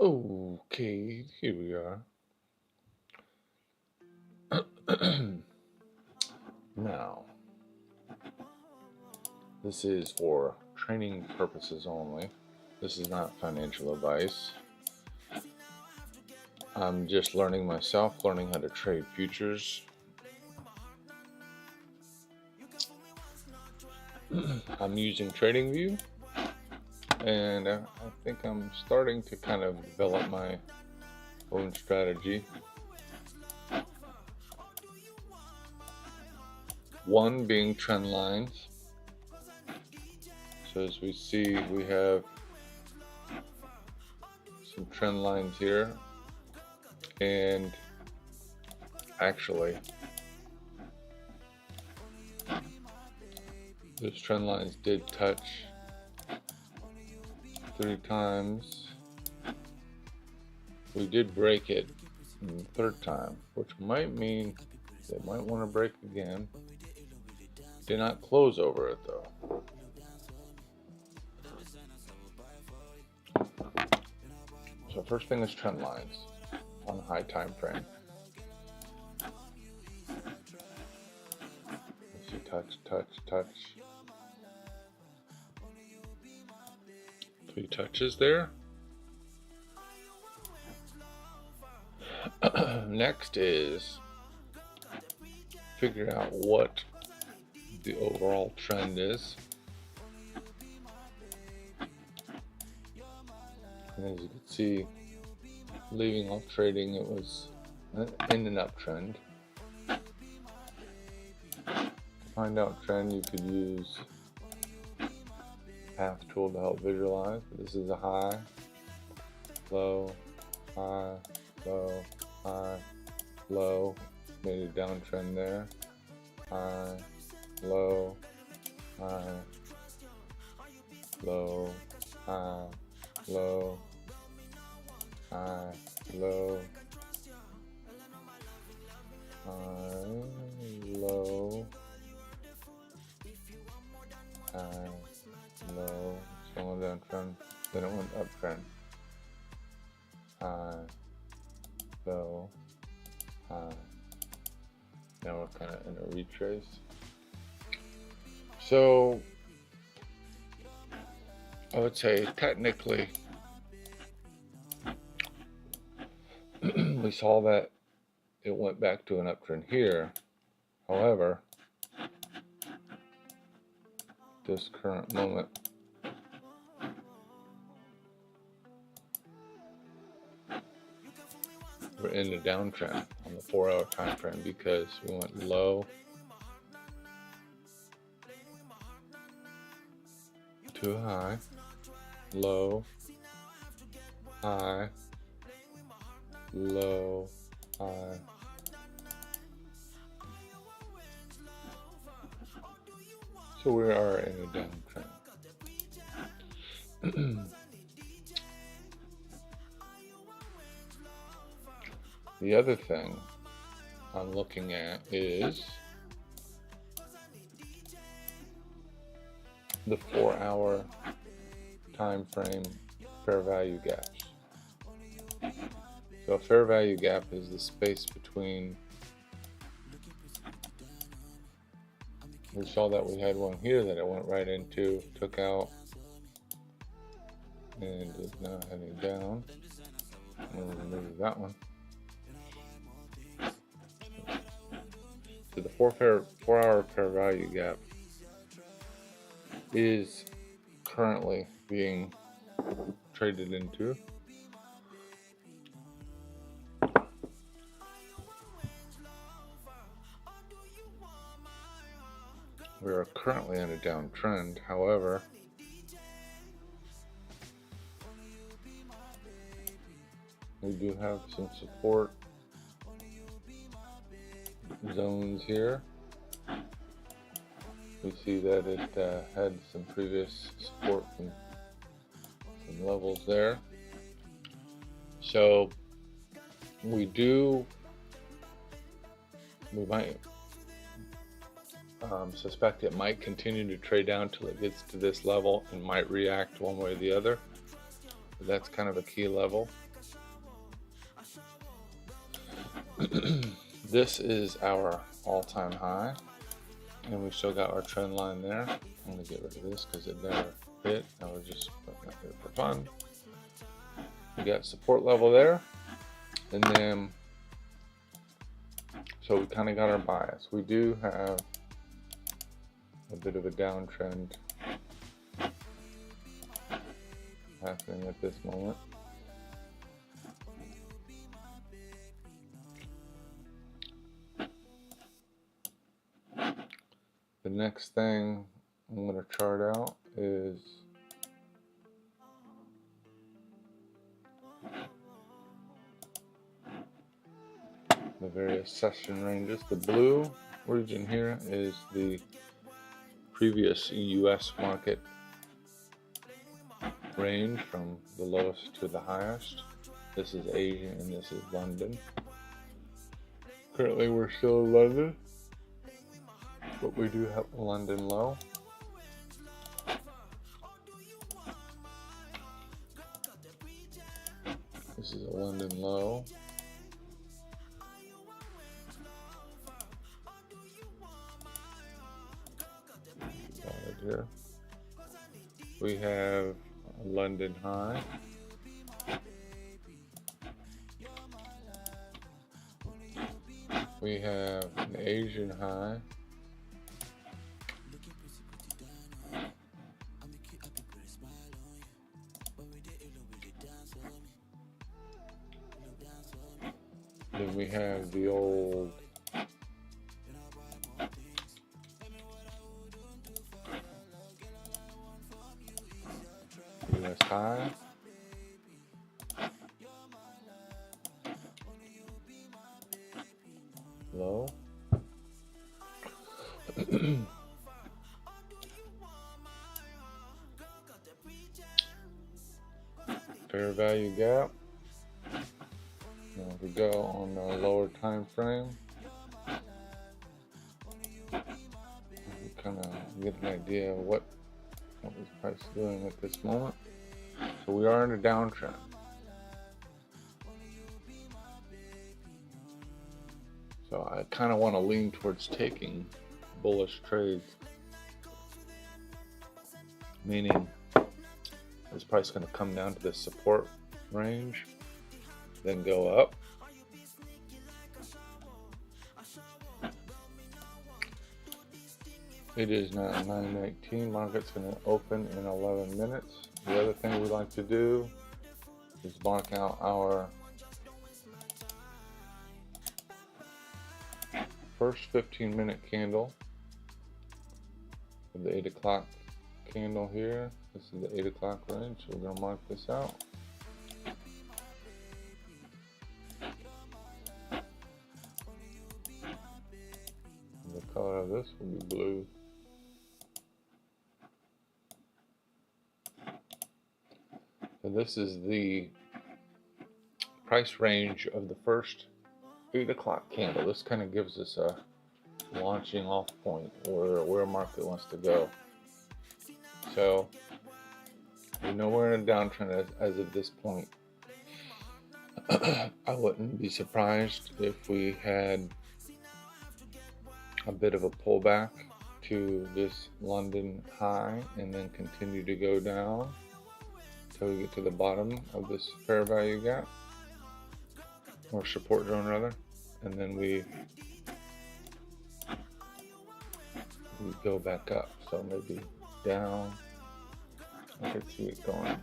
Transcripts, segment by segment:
Okay, here we are. Now, this is for training purposes only. This is not financial advice. I'm just learning myself, learning how to trade futures. I'm using TradingView, and I think I'm starting to kind of develop my own strategy. One being trend lines. So as we see, we have some trend lines here, and actually those trend lines did touch 3 times. We did break it in the 3rd time, which might mean they might want to break again. Did not close over it though. So first thing is trend lines on the high time frame. Let's see, touch, touch, touch. 3 touches there. Next is figure out what the overall trend is. And as you can see, leaving off trading, it was in an uptrend. To find out trend, you could use path tool to help visualize. This is a high, low, high, low, high, low. Made a downtrend there. High, low, high, low, high, low, high, low, high, low, high, low. So went downtrend, then it went uptrend. High, low, high. Now we're kind of in a retrace. So I would say technically we saw that it went back to an uptrend here. However, this current moment we're in the downtrend on the 4-hour time frame because we went low to high, low, high, low, high. So we are in a downtrend. The other thing I'm looking at is the 4-hour time frame fair value gaps. So a fair value gap is the space between, we saw that we had one here that it went right into, took out, and is now heading down. I'm going to remove that one. So the 4-hour fair value gap is currently being traded into. We are currently in a downtrend. However, we do have some support zones here. We see that it had some previous support from some levels there. So we might suspect it might continue to trade down till it gets to this level and might react one way or the other. But that's kind of a key level. This is our all-time high, and we still got our trend line there. I'm gonna get rid of this because it never hit. I was just putting it here for fun. We got support level there, and then so we kind of got our bias. We do have a bit of a downtrend happening at this moment. The next thing I'm going to chart out is the various session ranges. The blue region here is the previous US market range from the lowest to the highest. This is Asia and this is London. Currently we're still in London, but we do have a London low. This is a London low. Here we have a London high. We have an Asian high. Then we have the old US high. Low. Fair value gap. Now if we go on the lower time frame, we kind of get an idea of what this price is doing at this moment. So we are in a downtrend. So I kind of want to lean towards taking bullish trades, meaning this price is going to come down to this support range, then go up. It is now 9:19. Market's going to open in 11 minutes. The other thing we like to do is mark out our first 15-minute candle of the 8 o'clock candle here. This is the 8 o'clock range, so we're going to mark this out. The color of this will be blue. So this is the price range of the first 8 o'clock candle. This kind of gives us a launching off point or where a market wants to go. So we know we're in a downtrend as of this point. I wouldn't be surprised if we had a bit of a pullback to this London high and then continue to go down until we get to the bottom of this fair value gap, or support zone rather, and then we go back up. So maybe down. I could see it going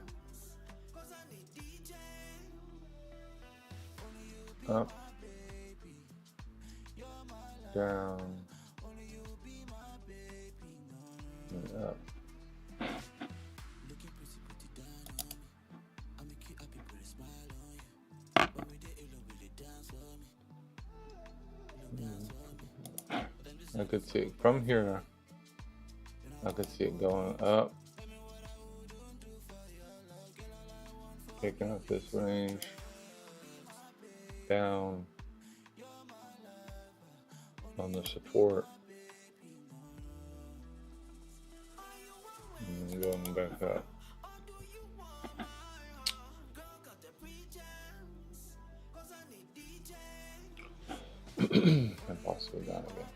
up, down, and up. I could see it from here. I could see it going up, picking up this range, down on the support, and then going back up. and possibly down again.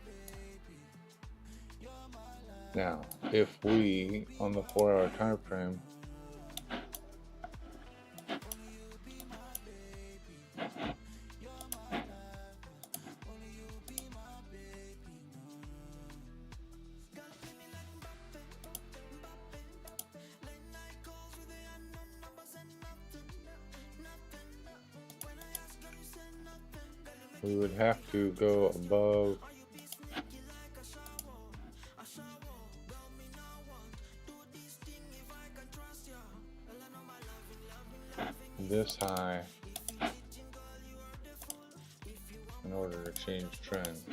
Now, if we, on the 4-hour time frame, we would have to go above this high in order to change trends.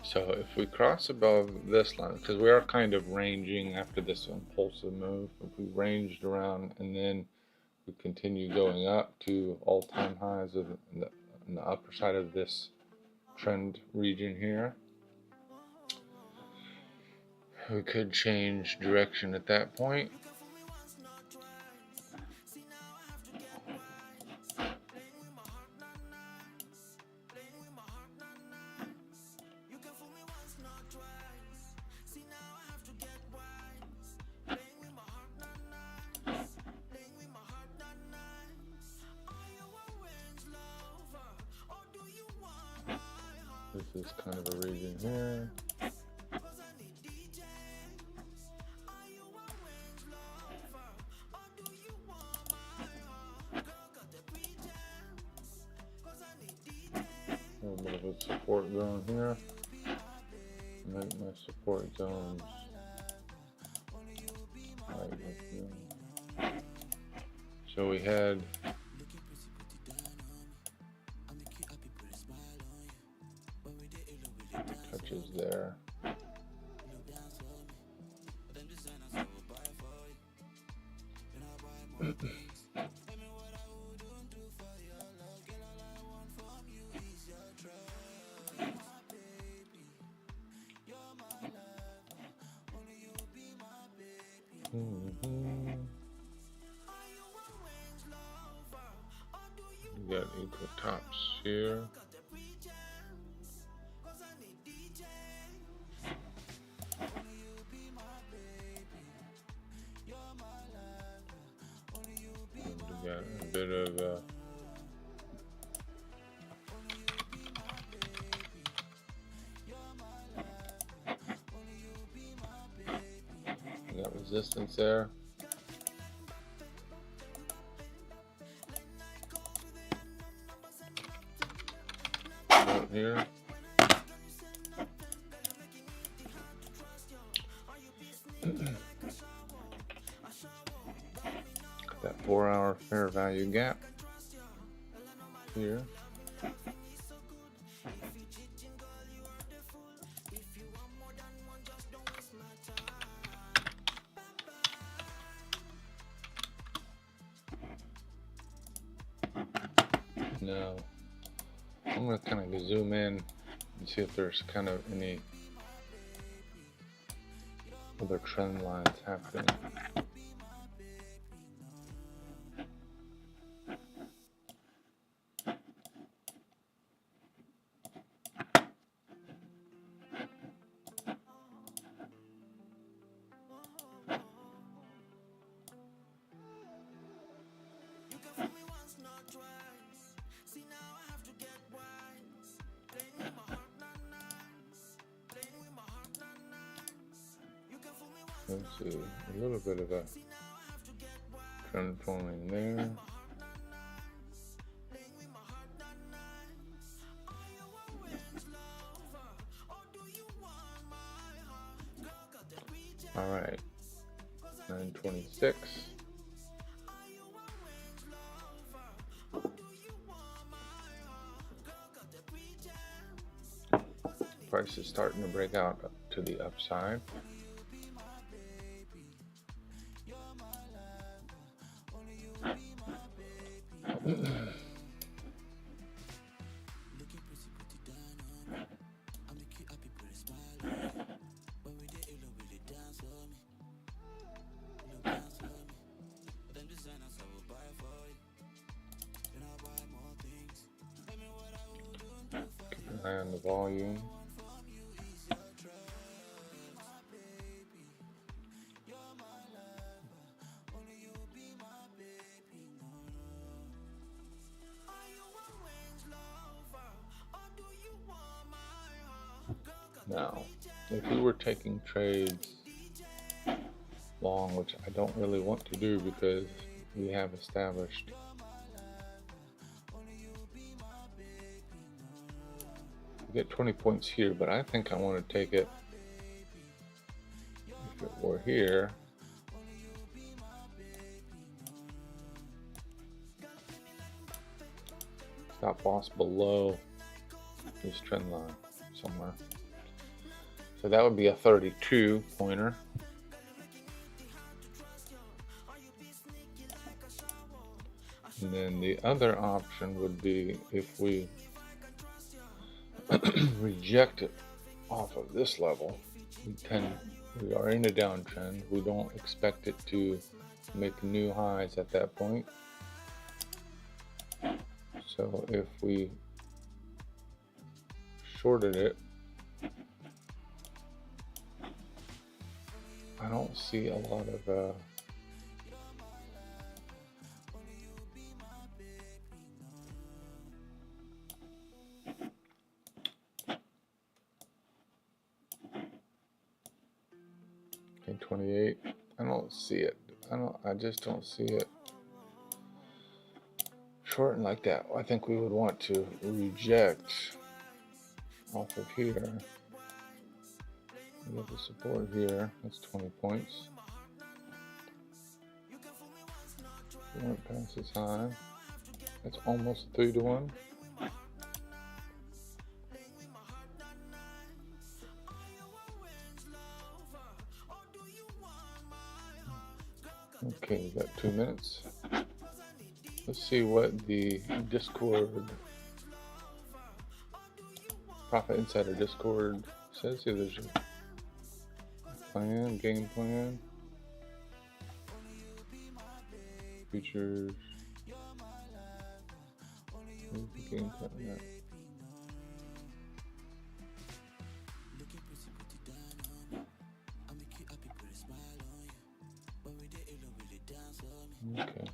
So if we cross above this line, because we are kind of ranging after this impulsive move, if we ranged around and then we continue going up to all-time highs in the upper side of this trend region here, we could change direction at that point. This is kind of a region here. A little bit of a support zone here. Make my support zones like this. So we had touches there. We got equal tops here. We got a bit of we got resistance there. Out here. That 4-hour fair value gap here. Now, I'm going to kind of zoom in and see if there's kind of any other trend lines happening. Let's see, a little bit of a trend forming there. All right, 926. Price is starting to break out to the upside. and the volume. Now, if we were taking trades long, which I don't really want to do because we have established we get 20 points here, but I think I want to take it, if it were here, stop loss below this trend line somewhere. So that would be a 32 pointer. And then the other option would be if we reject it off of this level. We are in a downtrend. We don't expect it to make new highs at that point. So if we shorted it, I don't see a lot of okay, 28. I don't see it. I just don't see it shorten like that. I think we would want to reject off of here. We have the support here. That's 20 points. We went past this high. That's almost 3-to-1. Okay, we got 2 minutes. Let's see what the Discord, Profit Insider Discord says. Here, there's a plan, game plan, futures. Where's the game plan at? Okay.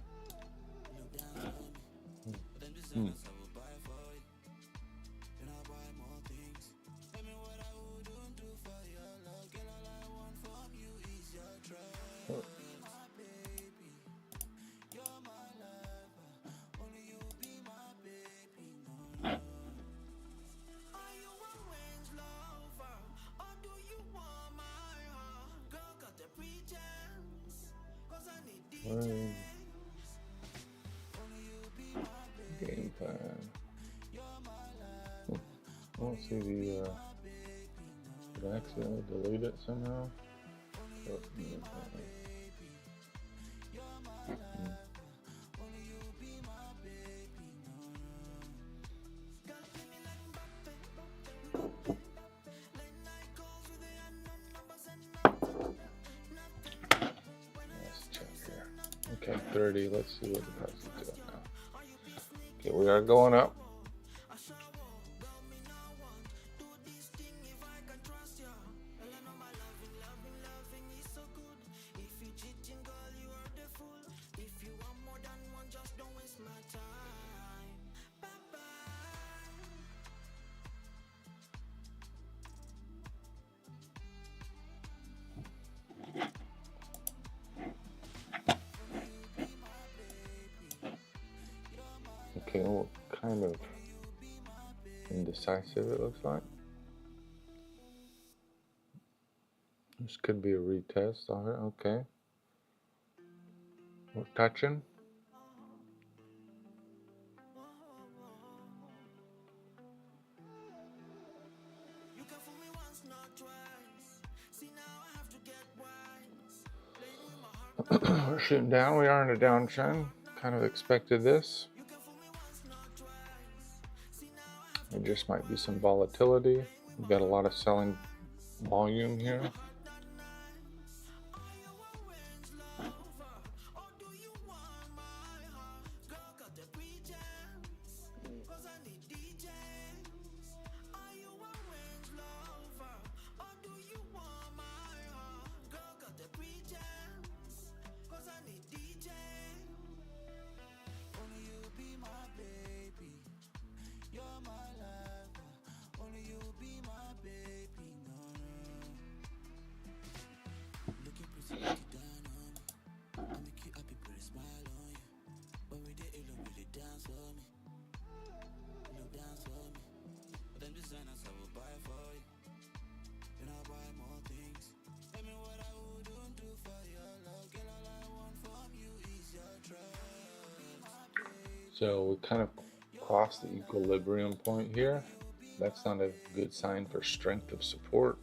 Game plan. I don't see the. Did I accidentally delete it somehow? Let's check here. Okay, 30. Let's see what the price is doing now. Okay, we are going up. Okay, well, kind of indecisive it looks like. This could be a retest on it. Okay. We're touching. We're shooting down. We are in a downtrend. Kind of expected this. There just might be some volatility. We've got a lot of selling volume here. So we kind of crossed the equilibrium point here. That's not a good sign for strength of support.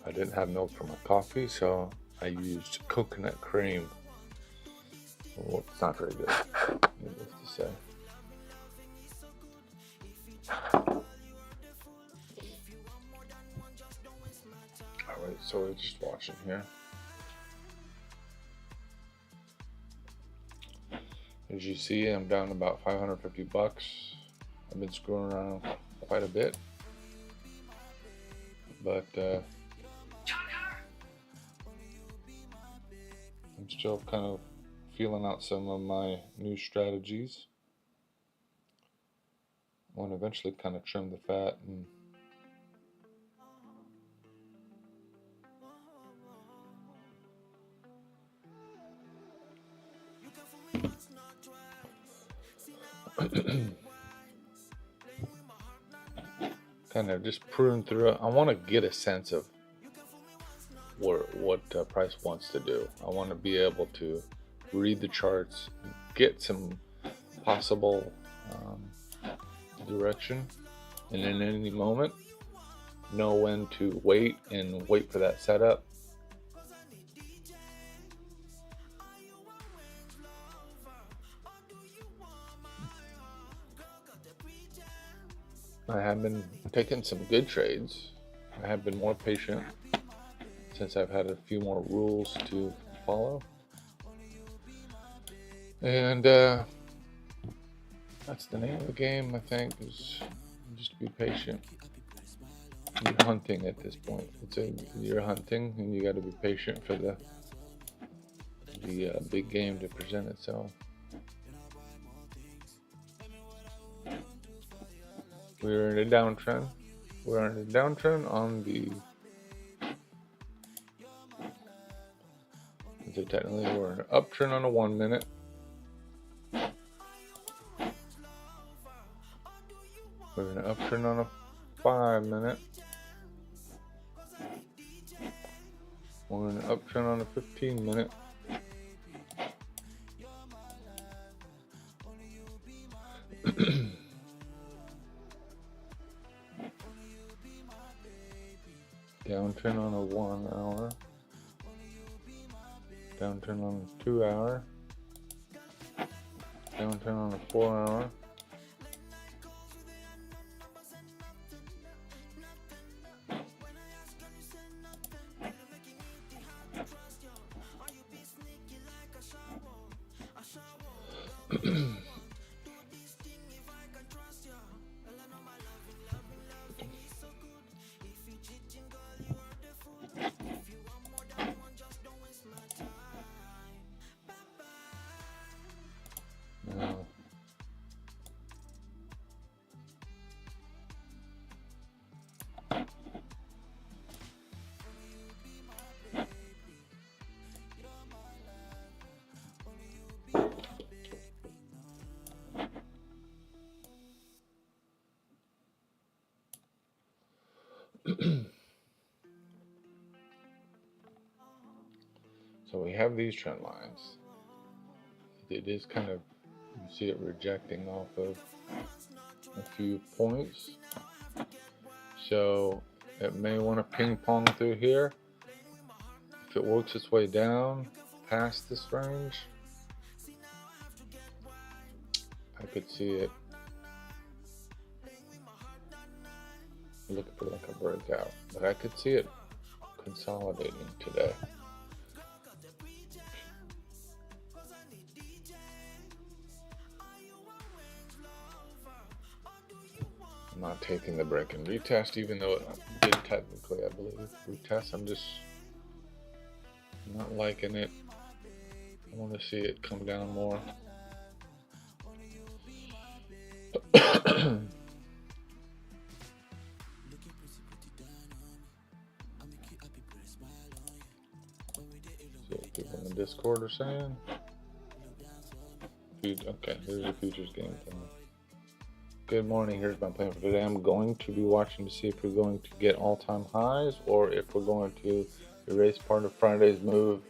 I didn't have milk for my coffee, so I used coconut cream. Well, it's not very good, needless to say. Alright, so we're just watching here. As you see, I'm down about 550 bucks. I've been screwing around quite a bit, but I'm still kind of feeling out some of my new strategies. I want to eventually kind of trim the fat and kind of just prune through it. I want to get a sense of what Price wants to do. I want to be able to read the charts, get some possible direction, and in any moment know when to wait and wait for that setup. I have been taking some good trades. I have been more patient since I've had a few more rules to follow. And that's the name of the game, I think, is just be patient. You're hunting at this point. You're hunting, and you got to be patient for the big game to present itself. We're in a downtrend. We're in a downtrend on the. So technically, we're in an uptrend on a 1 minute. We're in an uptrend on a 5 minute. We're in an uptrend on a 15 minute. Downtrend on a 1 hour. Downtrend on a 2 hour. Downtrend on a 4 hour. So we have these trend lines. It is kind of, you see it rejecting off of a few points. So it may want to ping pong through here. If it works its way down past this range, I could see it looking for like a breakout, but I could see it consolidating today. I'm not taking the break and retest, even though it did technically, I believe, retest. I'm just not liking it. I want to see it come down more. See what people in the Discord are saying. Okay, here's the futures game plan. Good morning, here's my plan for today. I'm going to be watching to see if we're going to get all-time highs or if we're going to erase part of Friday's move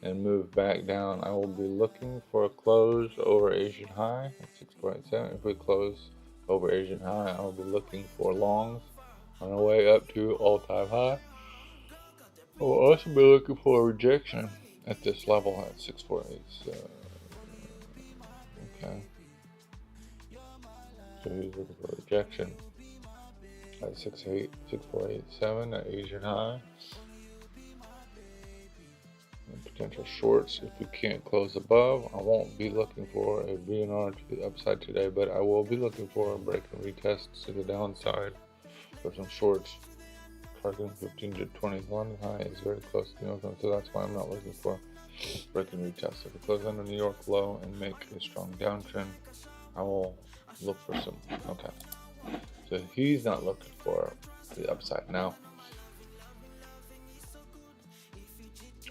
and move back down. I will be looking for a close over Asian high at 6.7. If we close over Asian high, I'll be looking for longs on our way up to all-time high. I will also be looking for a rejection at this level at 648. Okay. So he's looking for a rejection at 648.7 at Asian high. And potential shorts if we can't close above. I won't be looking for a VNR to the upside today, but I will be looking for a break and retest to the downside for some shorts. Targeting 15 to 21 high is very close to New York, so that's why I'm not looking for break and retest. If we close on the New York low and make a strong downtrend, I will look for some. Okay, so he's not looking for the upside now.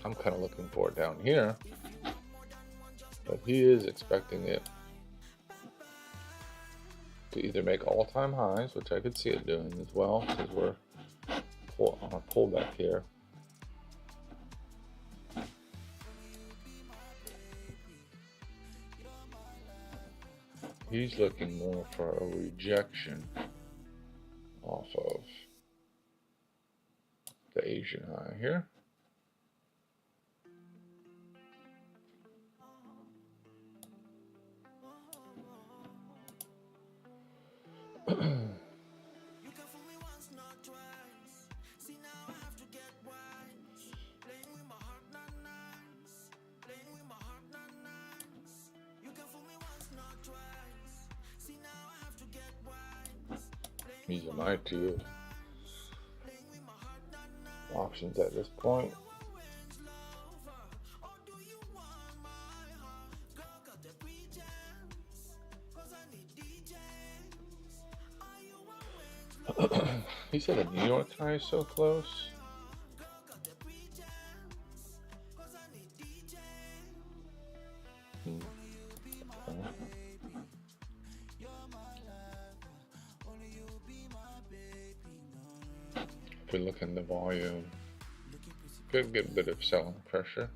I'm kind of looking for it down here, but he is expecting it to either make all-time highs, which I could see it doing as well, because we're on a pullback here. He's looking more for a rejection off of the Asian high here. These are my two options at this point. He said the New York high is so close. Okay. If we look in the volume, could get a bit of selling pressure.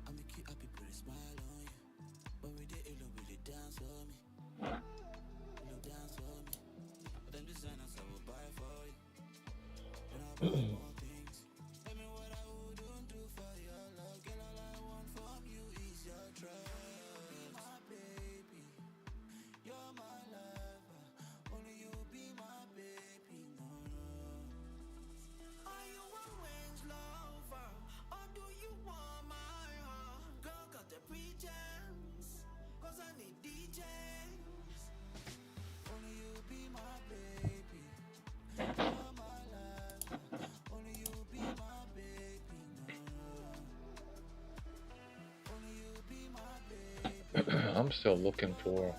I'm still looking for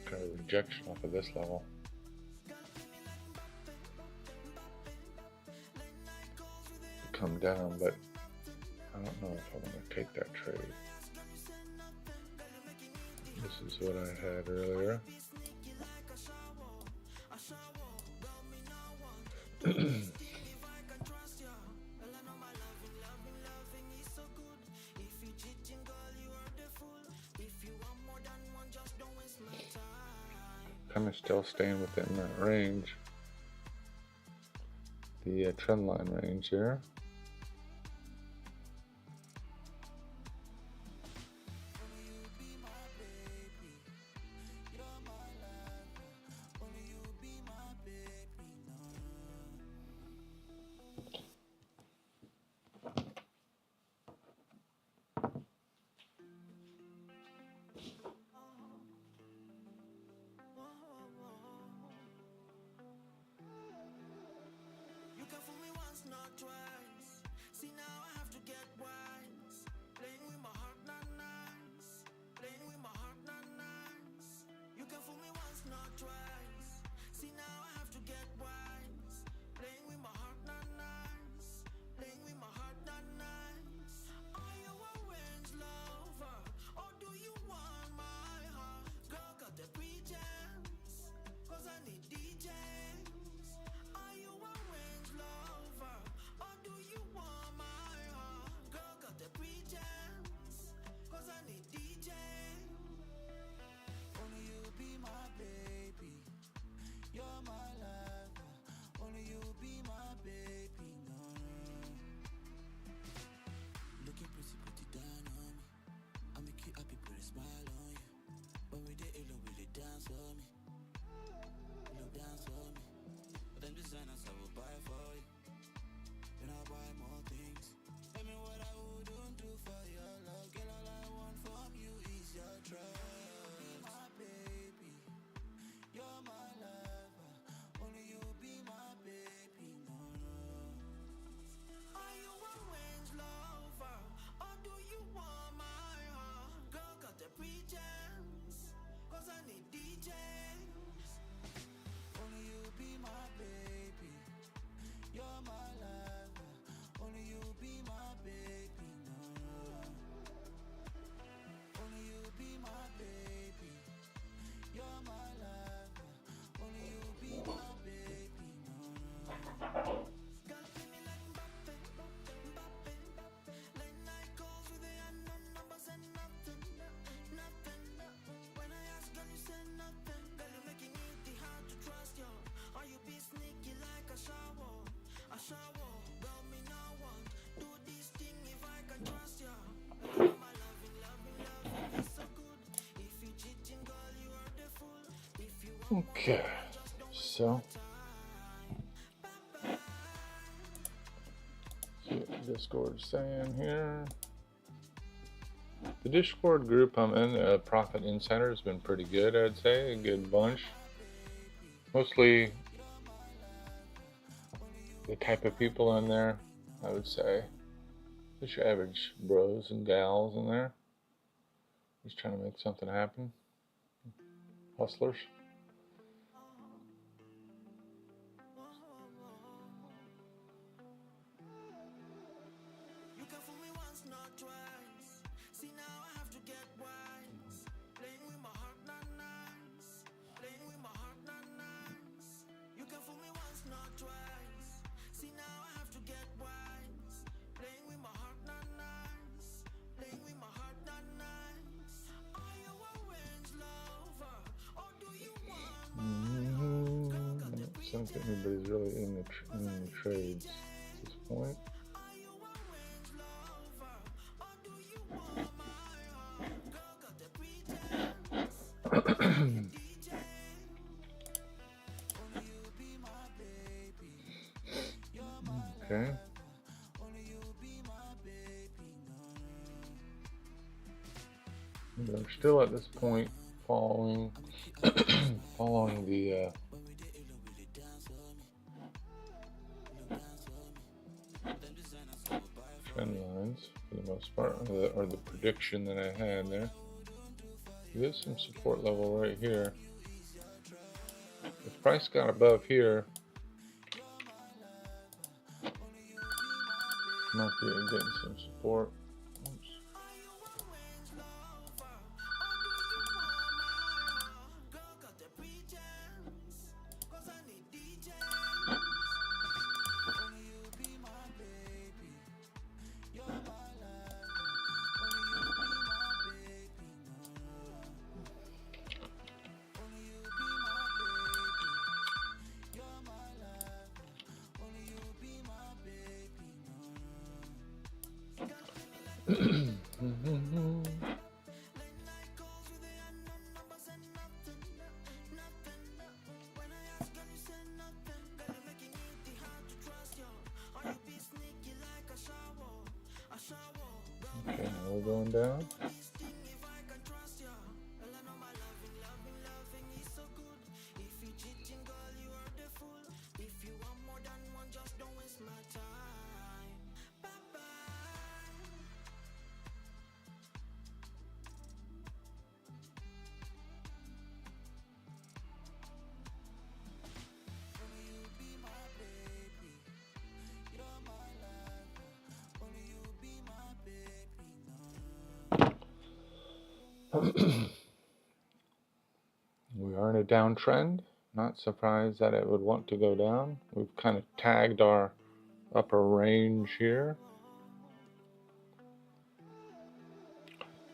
kind of rejection off of this level. To come down, but I don't know if I want to take that trade. This is what I had earlier. Kind of still staying within that range, the trend line range here. Okay, so see what Discord's saying here. The Discord group I'm in, Profit Insider, has been pretty good, I'd say. A good bunch. Mostly the type of people in there, I would say. Just your average bros and gals in there. Just trying to make something happen. Hustlers. I don't think anybody's really in the trades at this point. Okay. But I'm still at this point following following the trend lines for the most part, or the prediction that I had there. There's some support level right here. If price got above here, might be getting some support. Oops. Okay, now we're going down. downtrend. Not surprised that it would want to go down. We've kind of tagged our upper range here.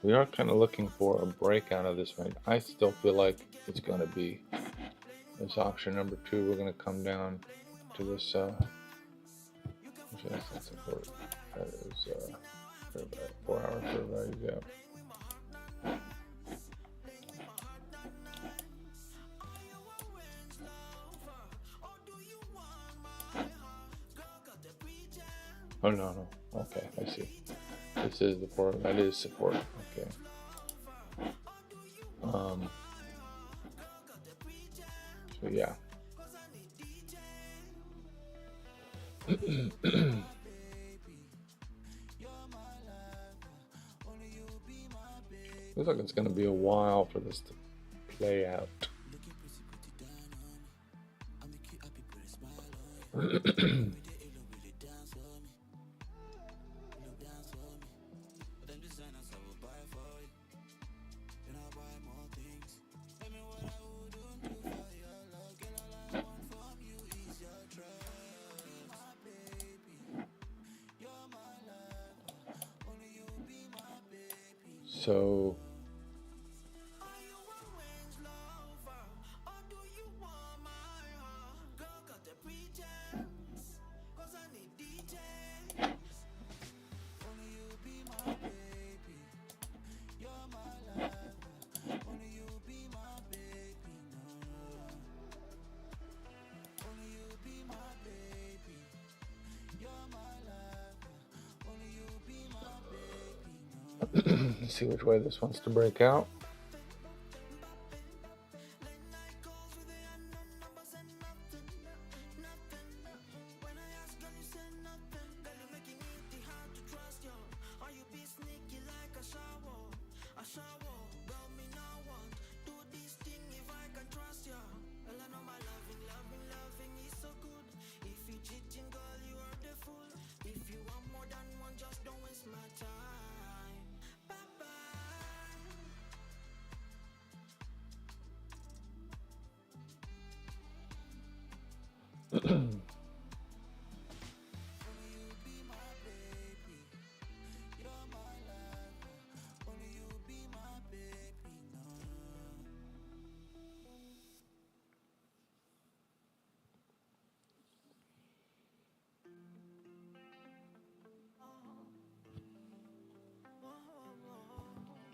We are kind of looking for a breakout of this range. I still feel like it's going to be this option number 2. We're going to come down to this. That's not support. That is 4-hour fair value gap. Oh no. Okay, I see. This is the 4. That is support. Okay. So yeah. Looks like it's going to be a while for this to play out. So let's see which way this wants to break out.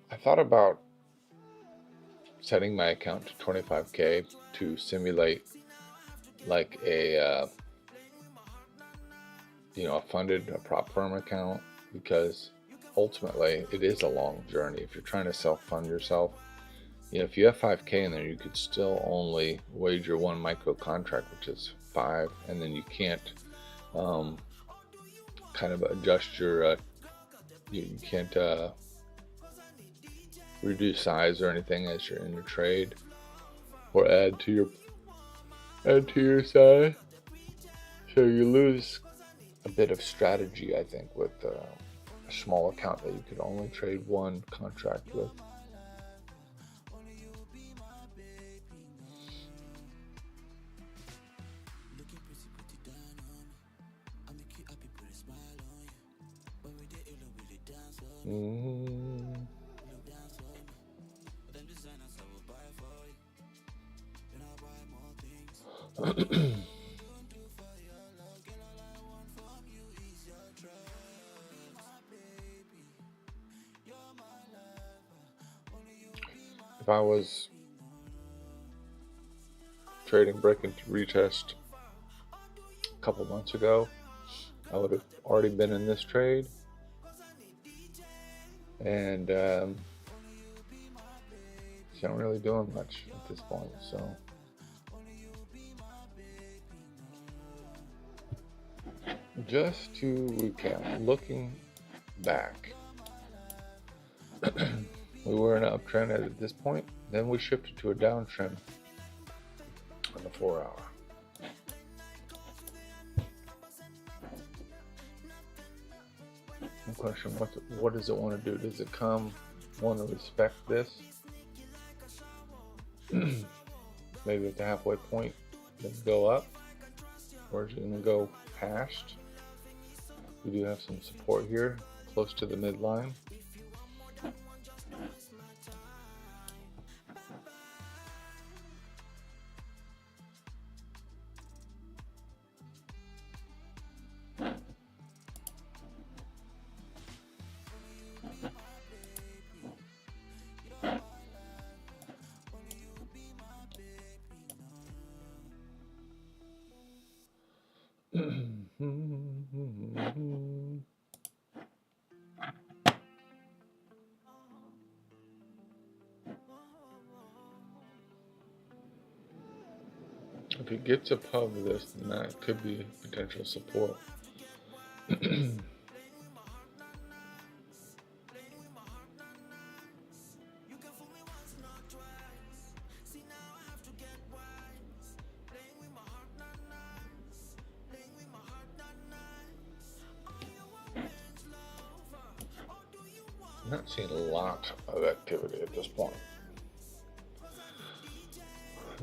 I thought about setting my account to 25K to simulate like a a prop firm account, because ultimately it is a long journey. If you're trying to self-fund yourself, if you have 5K in there, you could still only wager one micro contract, which is 5, and then you can't kind of adjust your you can't reduce size or anything as you're in your trade, or add to your size. So you lose a bit of strategy, I think, with a small account that you could only trade one contract with. If I was trading break and retest a couple months ago, I would have already been in this trade, and she not really doing much at this point. So just to recap, looking back, we were in an uptrend at this point, then we shifted to a downtrend on the 4-hour. The question, what does it want to do? Does it want to respect this? maybe at the halfway point, then go up, or is it going to go past? We do have some support here, close to the midline. If it gets above this, then that could be potential support. I'm not seeing a lot of activity at this point.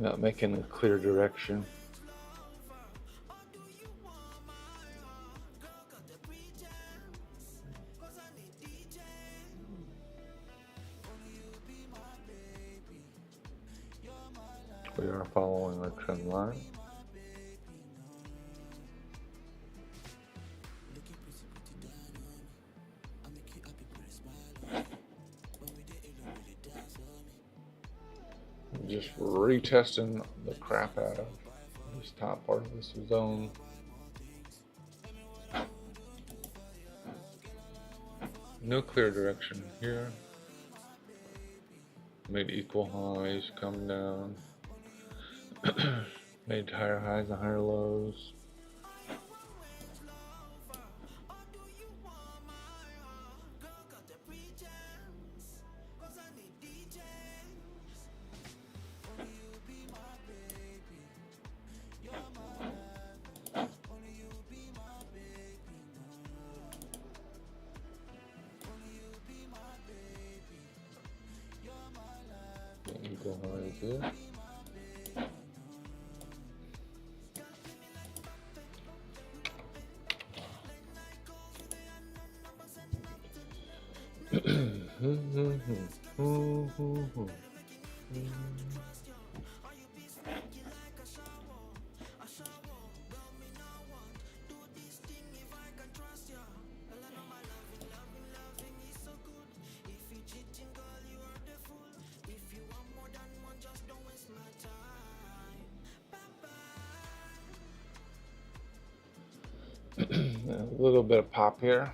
Not making a clear direction. We are following our trend line. Just retesting the crap out of this top part of this zone. No clear direction here. Made equal highs, come down. Made higher highs and higher lows. Equal highs here. A little bit of pop here.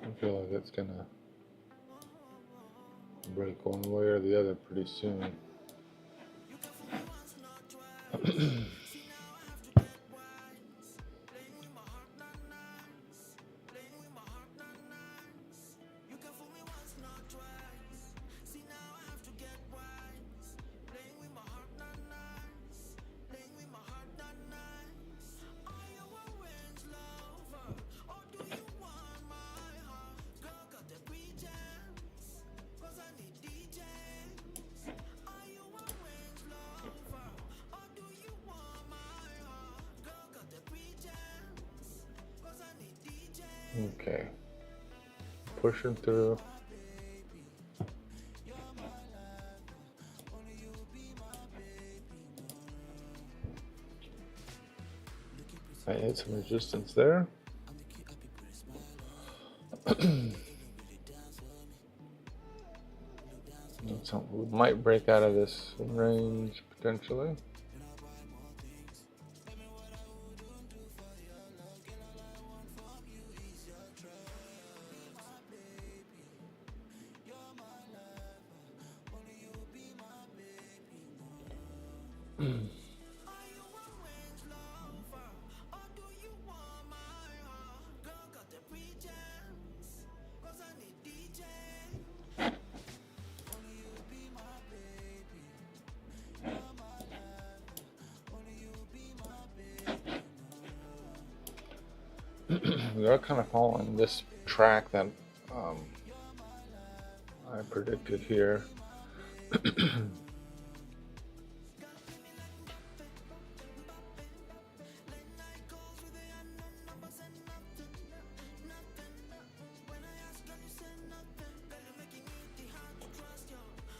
I feel like it's gonna break one way or the other pretty soon. Okay, pushing through. I hit some resistance there. We might break out of this range potentially. we are kind of following this track that I predicted here.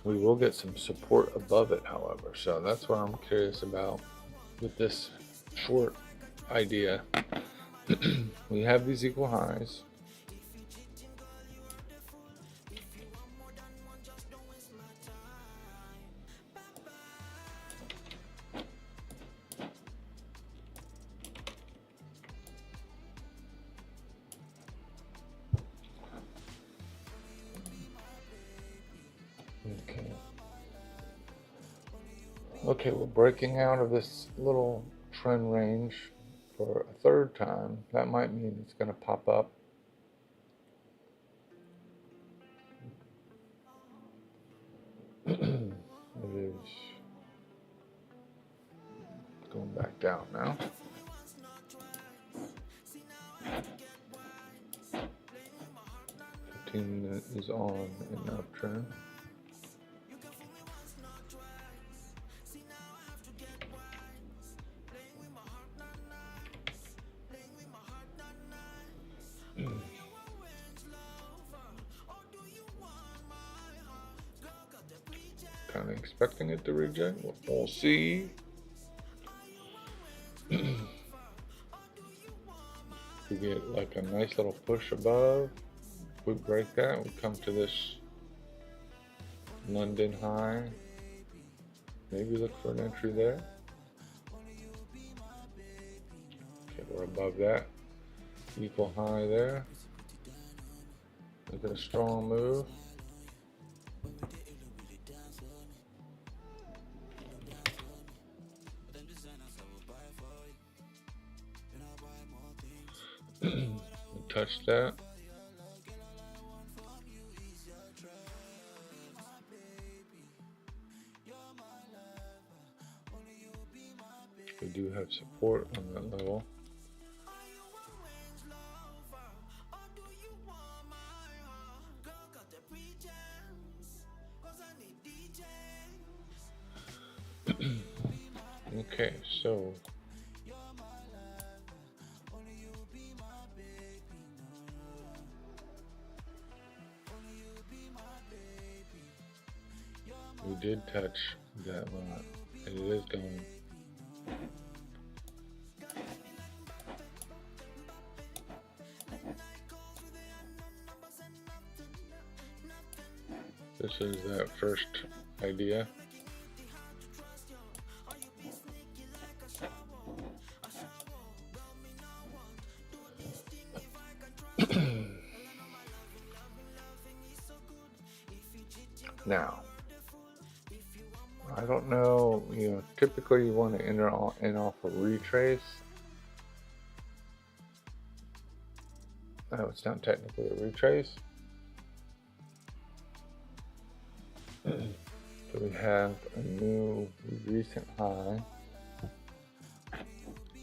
We will get some support above it, however, so that's what I'm curious about with this short idea. We have these equal highs. Okay, we're breaking out of this little trend range for a third time. That might mean it's going to pop up. It is going back down now. Is on an uptrend. Kind of expecting it to reject. We'll see. We get like a nice little push above. If we break that, we come to this London high. Maybe look for an entry there. Okay, we're above that. Equal high there. Look at a strong move. Touch that. We do have support on that level. Okay, so we did touch that lot, and it is going. This is that first idea. Now, I don't know, typically you want to enter in off a retrace. It's not technically a retrace. So we have a new recent high.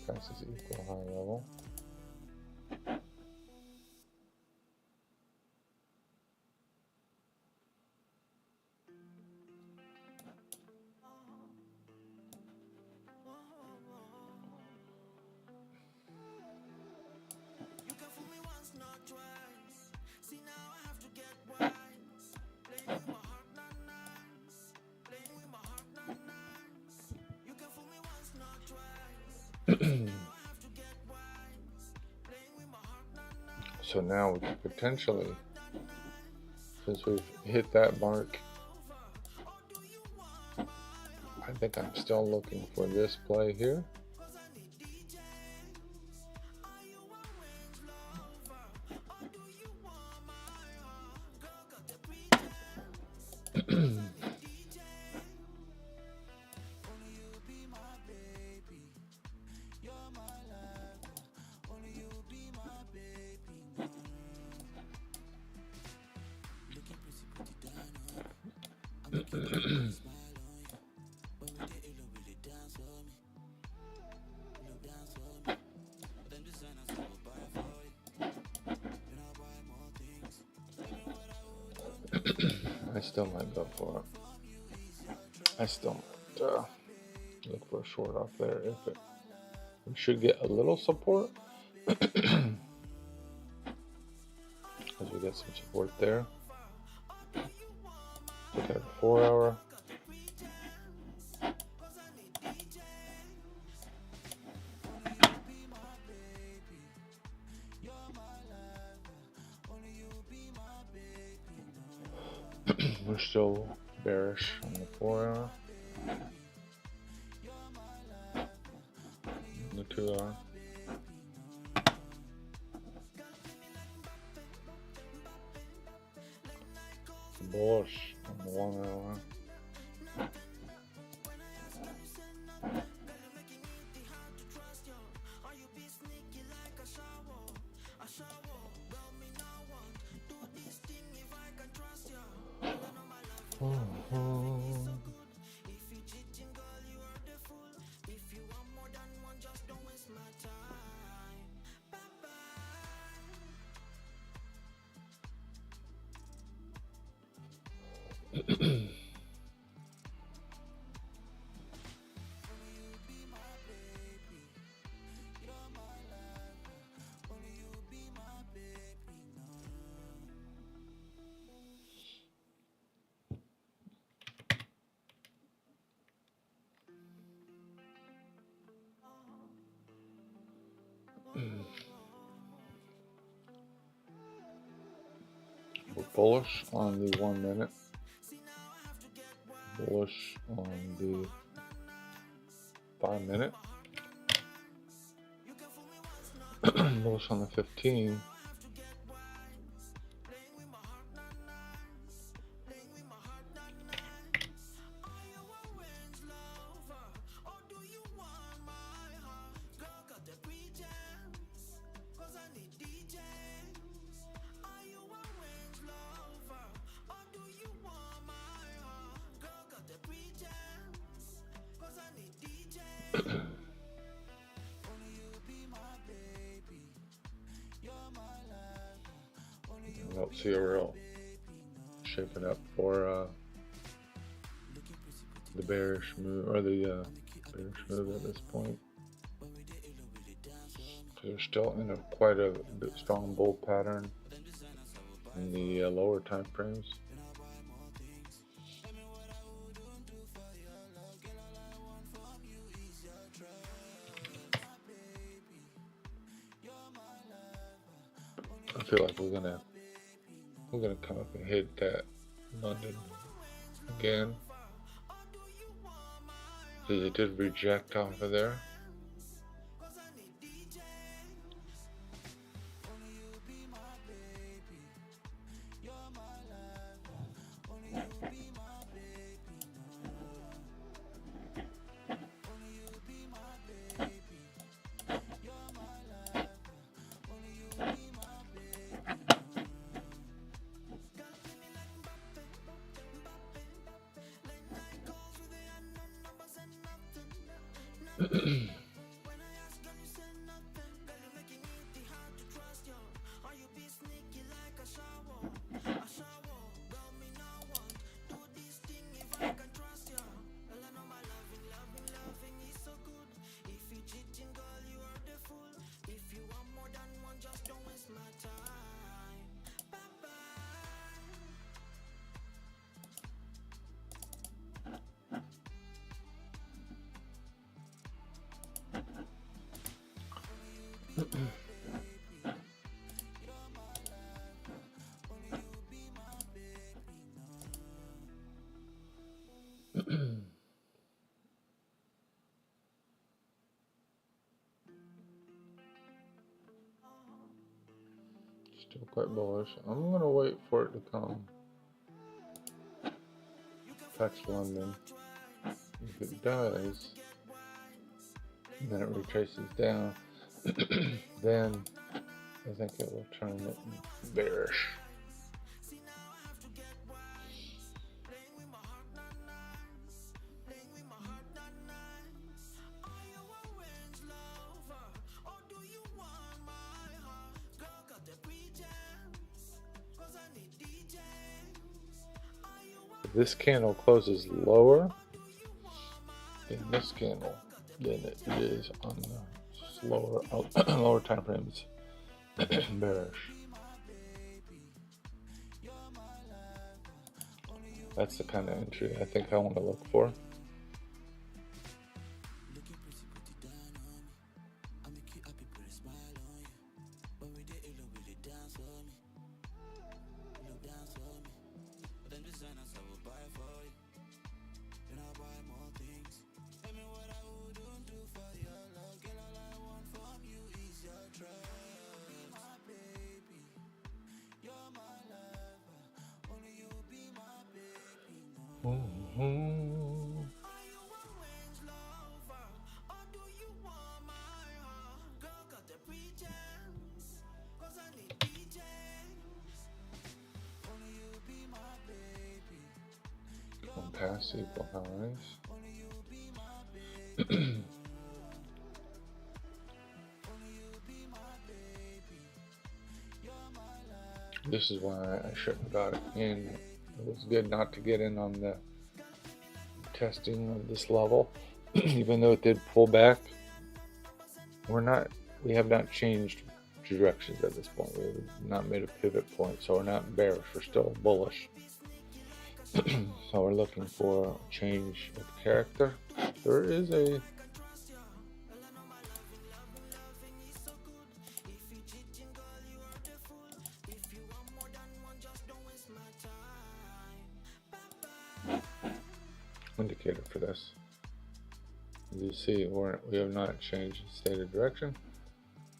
Price is equal high level. So now we could potentially, since we've hit that mark, I think I'm still looking for this play here. still might go for it. I still might look for a short off there. If it, we should get a little support. As we get some support there. Look at 4 hour. We're still bearish on the 4 hour. The 2 hour. Bullish on the 1 hour. We're bullish on the 1 minute. Bullish on the 5 minute. Bullish on the 15. I don't see a real shaping up for the bearish move or the bearish move at this point. We're still in quite a strong bull pattern in the lower time frames. I feel like we're gonna come up and hit that London again. So they did reject off of there. Still quite bullish. I'm gonna wait for it to come. Touch London. If it does, and then it retraces down, then I think it will turn it bearish. this candle closes lower in this candle than it is on the slower lower time frames. Bearish. That's the kind of entry I think I want to look for. Past equal highs. This is why I shouldn't have got it in. It was good not to get in on the testing of this level, even though it did pull back. We have not changed directions at this point. We have not made a pivot point, so we're not bearish. We're still bullish. So we're looking for a change of character. There is a indicator for this. As you see, we have not changed the state of direction.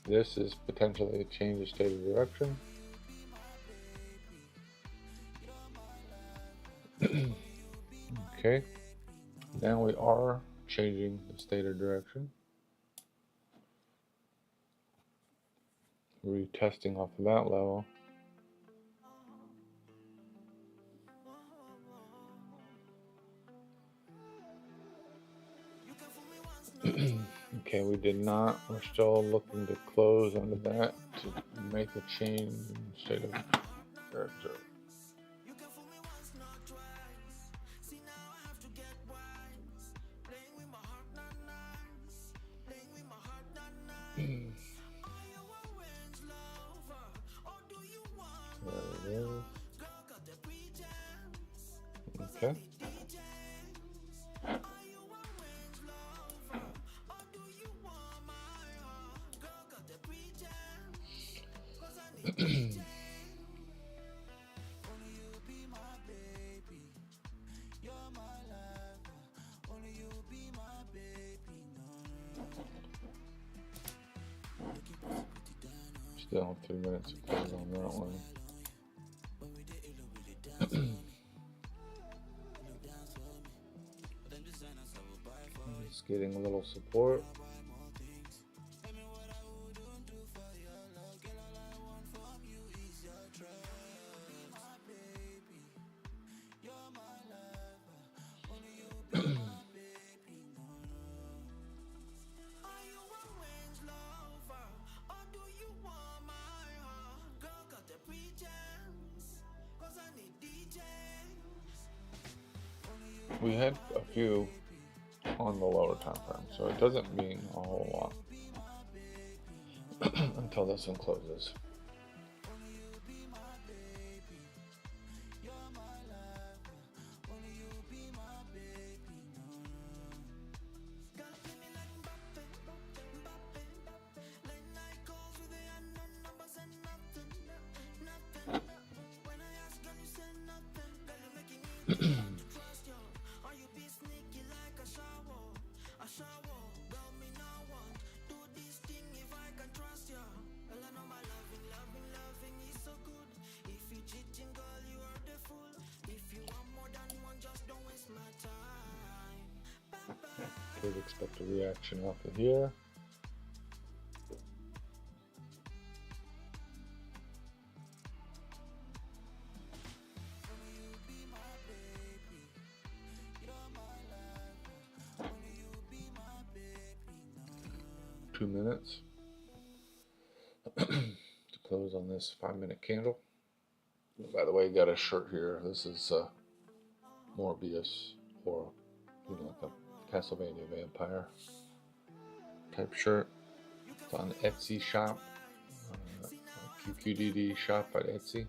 This is potentially a change of state of direction. Okay, now we are changing the state of direction. Retesting off of that level. Okay, we did not. We're still looking to close under that to make a change in state of character. There it is. Okay. Still 3 minutes to close on that one. Just getting a little support. We had a few on the lower time frame, so it doesn't mean a whole lot until this one closes. Could expect a reaction off of here. Two minutes to close on this 5-minute candle. By the way, got a shirt here. This is Morbius or like a Castlevania vampire type shirt. It's on the Etsy shop, QQDD shop at Etsy.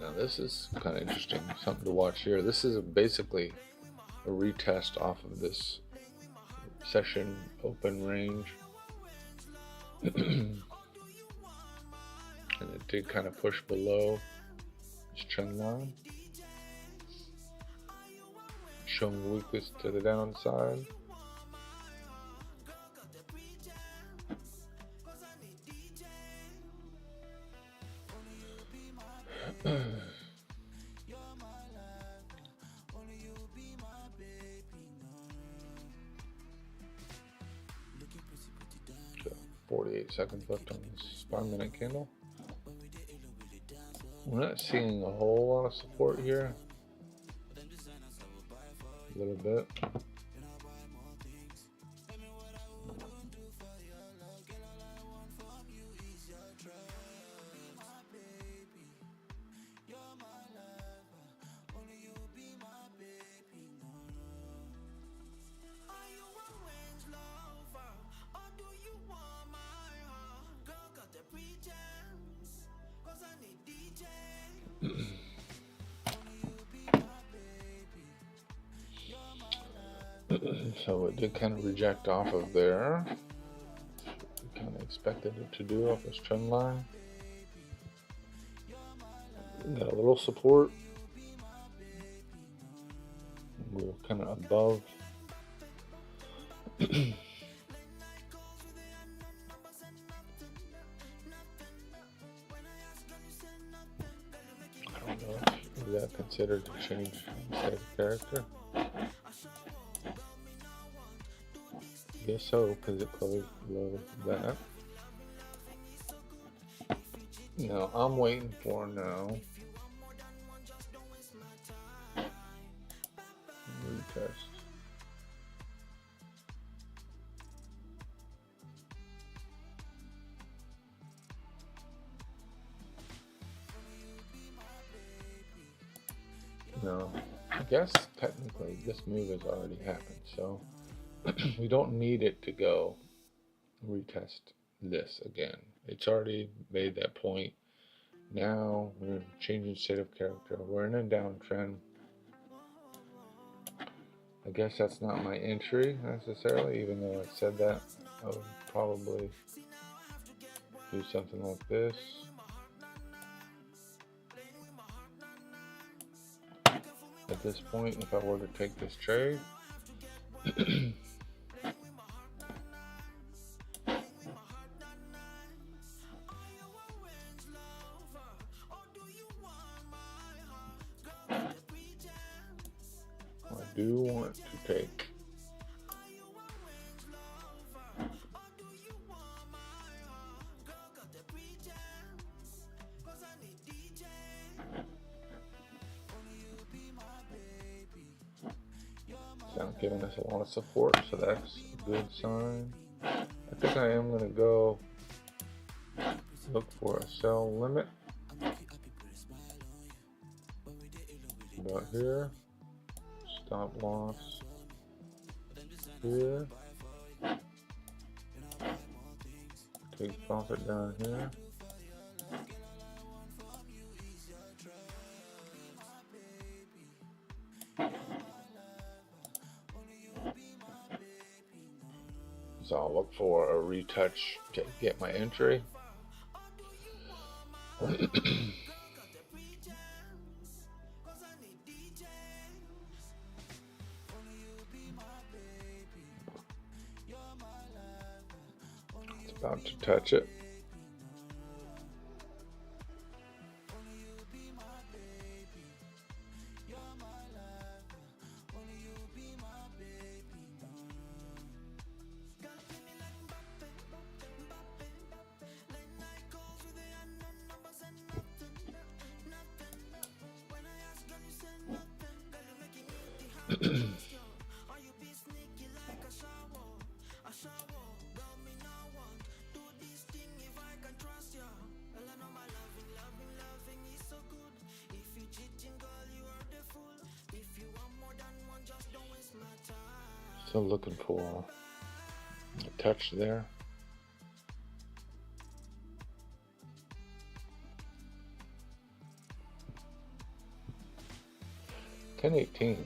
Now this is kind of interesting, something to watch here. This is basically a retest off of this session open range. And it did kind of push below this trend line, showing weakness to the downside. So 48 seconds left on this 5-minute candle. We're not seeing a whole lot of support here. A little bit. So it did kind of reject off of there. We kind of expected it to do off this trend line. Got a little support. We're kind of above. I don't know if that considered to change state of character. Guess so, because it closed below that. Now I'm waiting for now. Retest. No, I guess technically this move has already happened, so we don't need it to go retest this again. It's already made that point. Now we're changing state of character. We're in a downtrend. I guess that's not my entry necessarily, even though I said that. I would probably do something like this. At this point, if I were to take this trade, I do want to take it's not giving us a lot of support, so that's a good sign. I think I am going to go look for a sell limit about here. Stop loss here. Take profit down here. So I'll look for a retouch to get my entry. It's about to touch it. Still looking for a touch there. $10.18.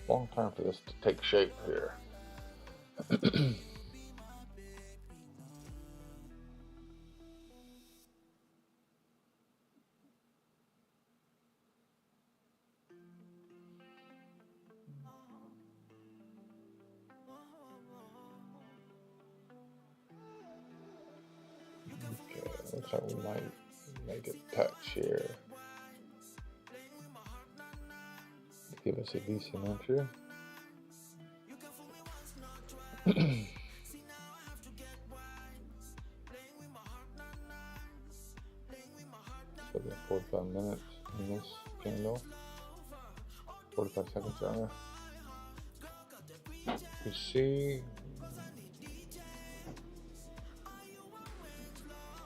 Long time for this to take shape here. Okay, looks like we might make it touch here. Give us a decent entry. Looking at 45 minutes in this candle. 45 seconds rather. You see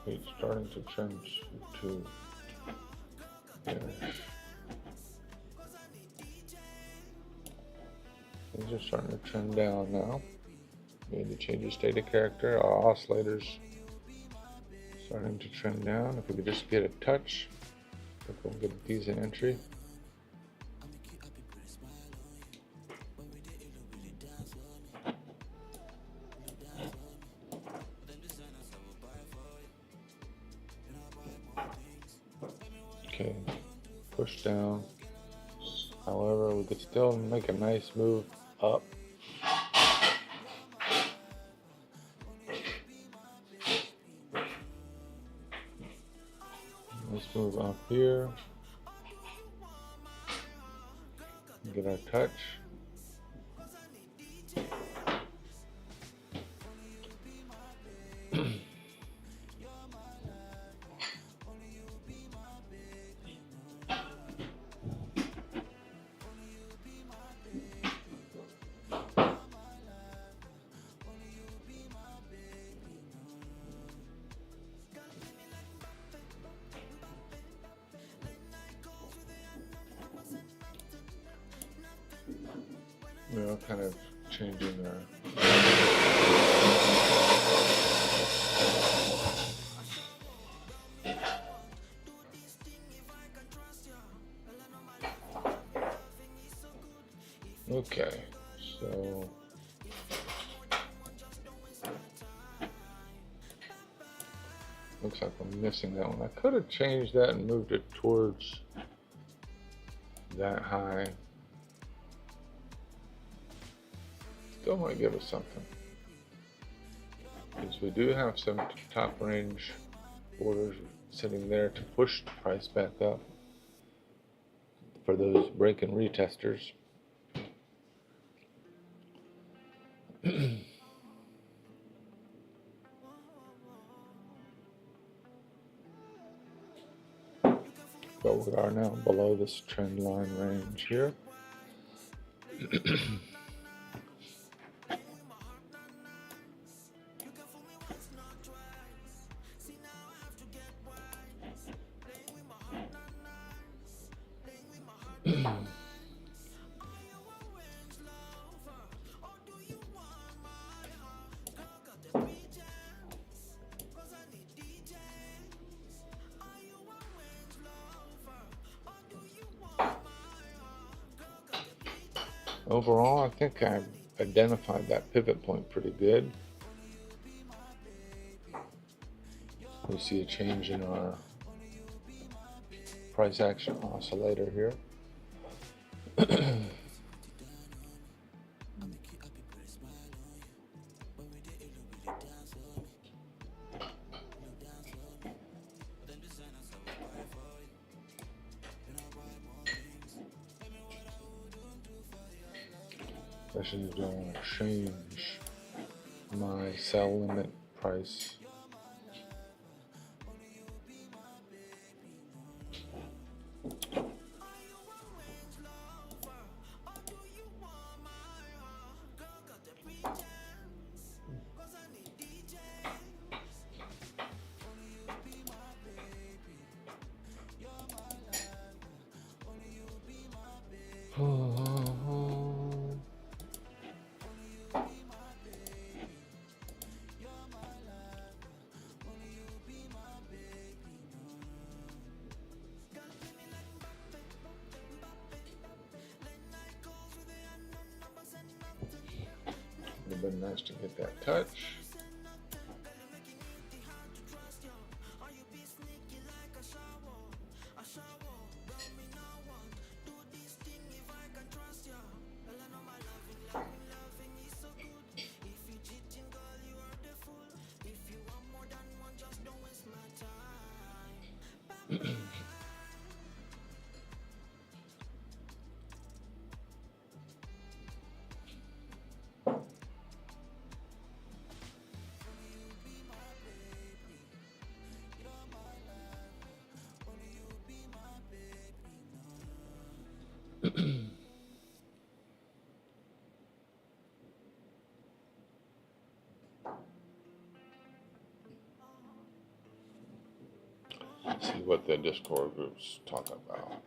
it's starting to trend to there. These are starting to trend down now. We need to change the state of character. Our oscillators starting to trend down. If we could just get a touch, I think we'll get a decent entry. Okay, push down. However, we could still make a nice move up. Let's move up here. Get our touch. You know, kind of changing our okay, so looks like I'm missing that one. I could have changed that and moved it towards that high. Still might give us something, because we do have some top range orders sitting there to push the price back up for those break and retesters. But we are now below this trend line range here. Overall, I think I've identified that pivot point pretty good. We see a change in our price action oscillator here. Especially if I want to change my sell limit price. have been nice to get that touch. See what the Discord groups talk about.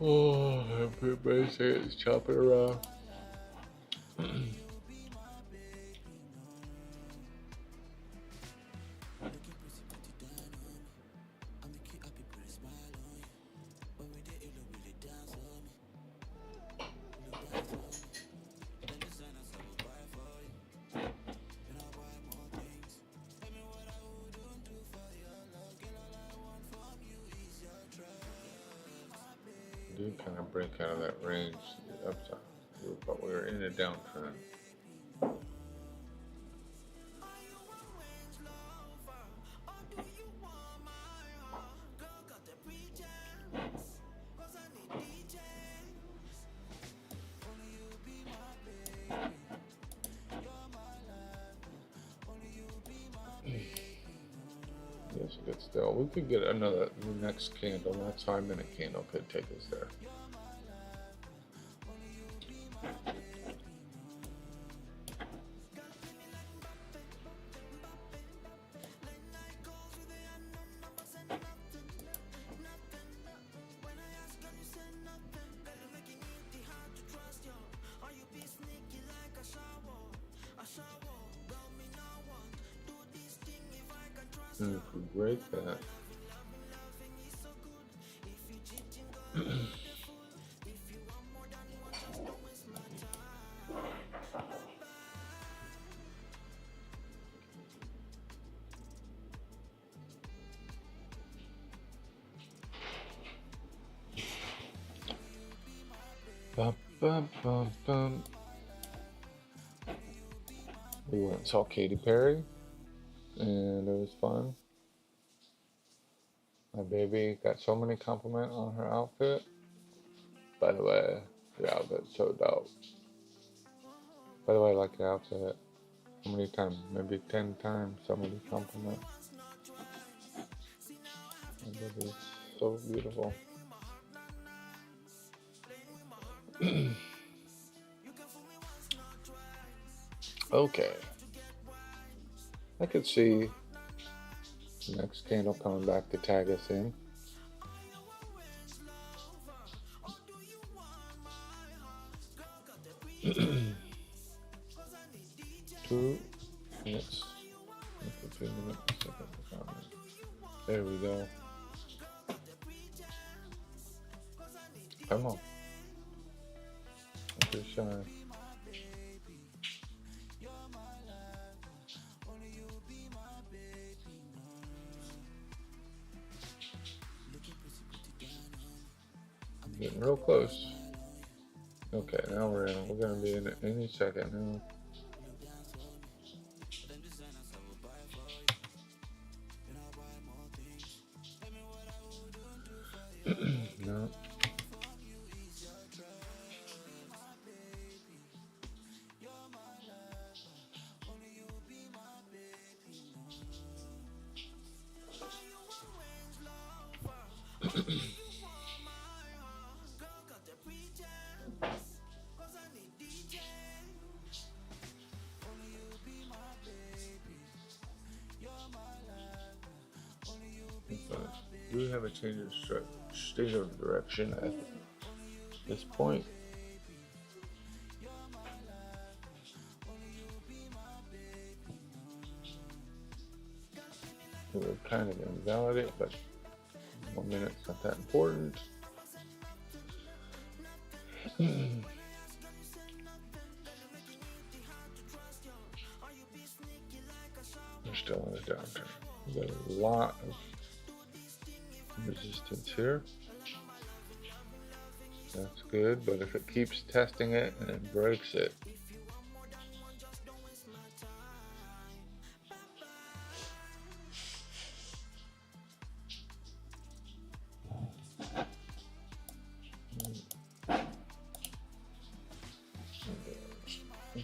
Oh, everybody say it's chopping around. Did kind of break out of that range upside, but we were in a downtrend. Yes, good still. We could get another, the next candle, the next 5-minute candle could take us there. And if we break that, bum, bum, bum, bum. We went and saw Katy Perry, and it was fun. My baby got so many compliments on her outfit. By the way, the outfit's so dope. By the way, I like the outfit. How many times? Maybe 10 times somebody complimented. My baby is so beautiful. Okay. I could see the next candle coming back to tag us in. Two minutes. 2 minutes. There we go. Come on. Don't be shy. Getting real close. Okay, now we're in. We're gonna be in it any second now. No. have a change of state of direction at this point. It would kind of invalidate, but 1 minute's not that important. We're still in a downturn. We've got a lot of resistance here. That's good, but if it keeps testing it and it breaks it,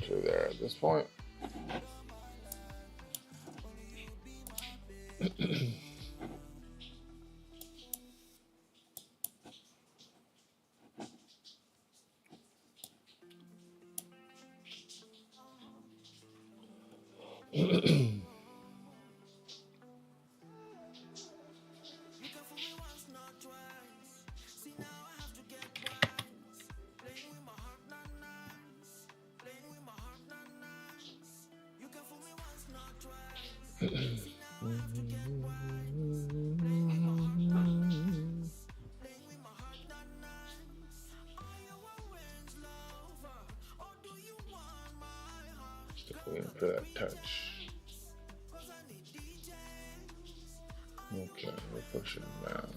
through there at this point. Still waiting for that touch. Okay, we're pushing down.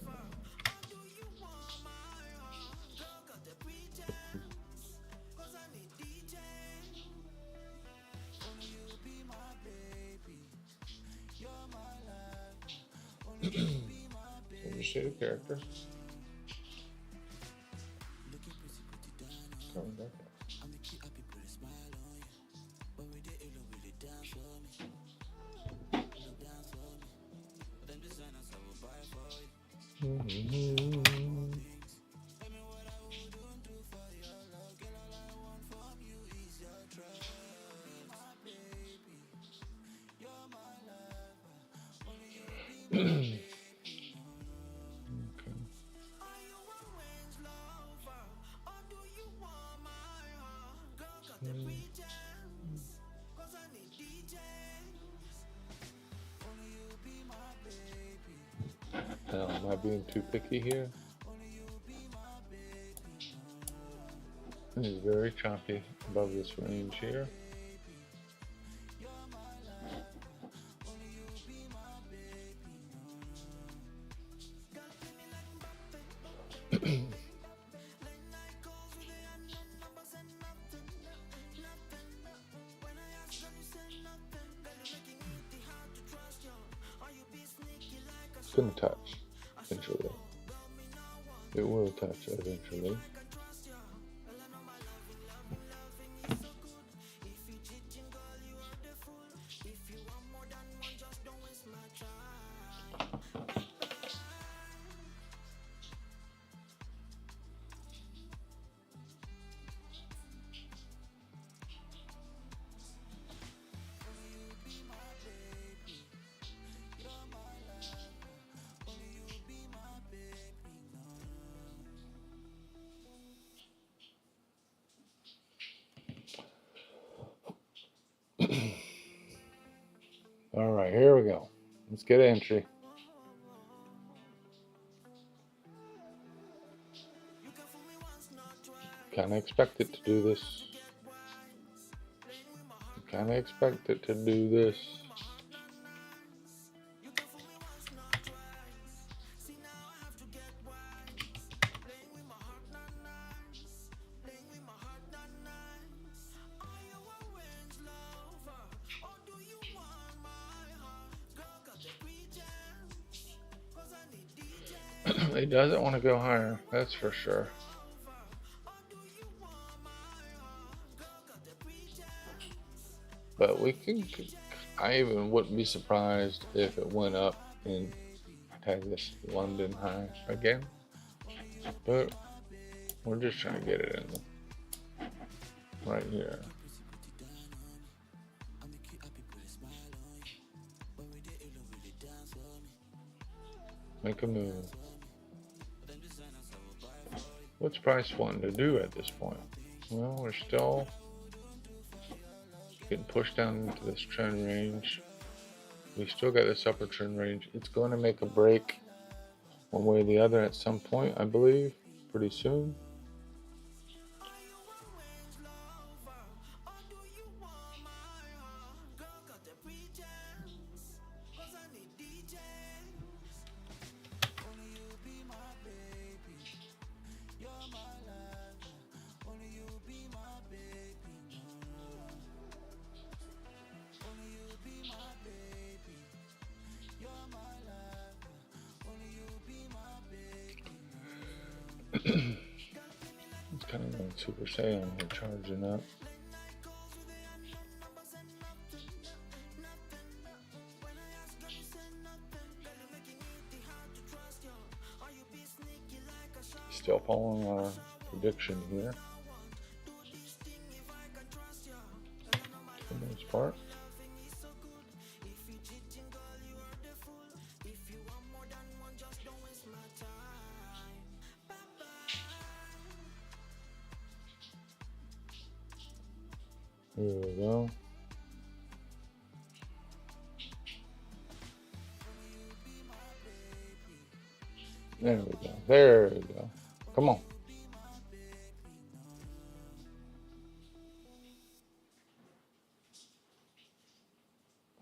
Shade of character. Coming back up. Now, am I being too picky here? It is very choppy above this range here. It's gonna touch eventually. It will touch eventually. All right, here we go. Let's get entry. Kind of expect it to do this. Kind of expect it to do this. He doesn't want to go higher, that's for sure. But we can, I even wouldn't be surprised if it went up and had this London high again. But we're just trying to get it in right here. Make a move. What's Price wanting to do at this point? Well, we're still getting pushed down into this trend range. We still got this upper trend range. It's going to make a break one way or the other at some point, I believe, pretty soon. It's kind of going Super Saiyan here, charging up. Still following our prediction here, for the most part. Here we go. There we go. There we go. Come on.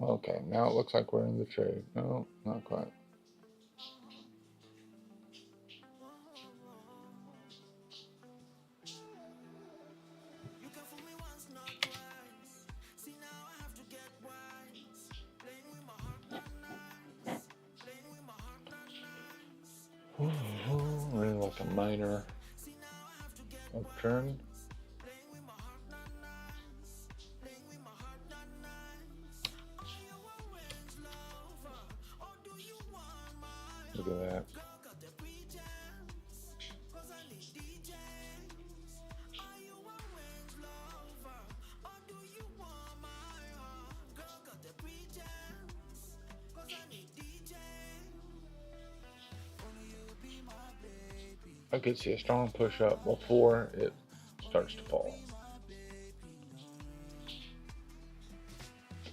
Okay, now it looks like we're in the trade. No, not quite. Really like a minor upturn. Look at that. I could see a strong push up before it starts to fall.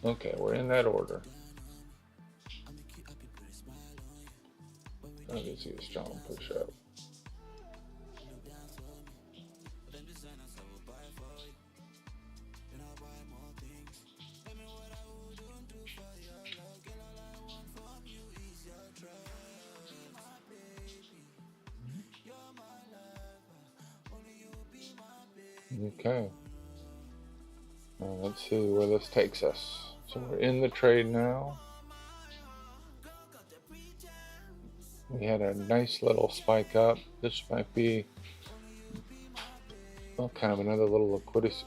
Okay, we're in that order. I can see a strong push up. Okay. Now let's see where this takes us. So we're in the trade now. We had a nice little spike up. This might be, well, kind of another little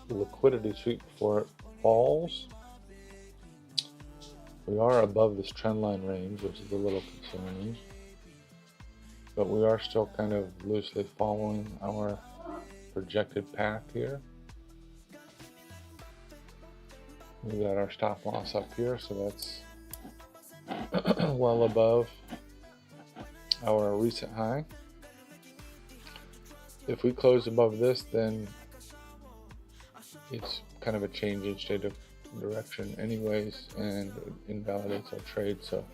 liquidity sweep before it falls. We are above this trend line range, which is a little concerning. But we are still kind of loosely following our projected path here. We got our stop loss up here, so that's well above our recent high. If we close above this, then it's kind of a change in state of direction anyways, and it invalidates our trade. So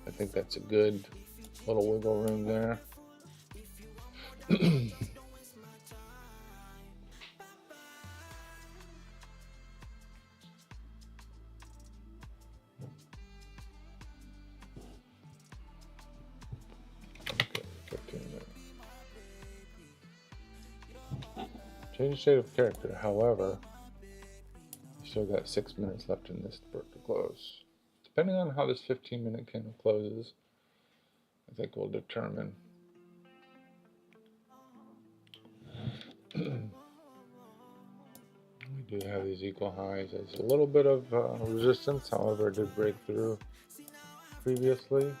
I think that's a good little wiggle room there. Change state of character, however, we still got 6 minutes left in this for it to close. Depending on how this 15-minute candle closes, I think will determine. We do have these equal highs. There's a little bit of resistance, however, it did break through previously.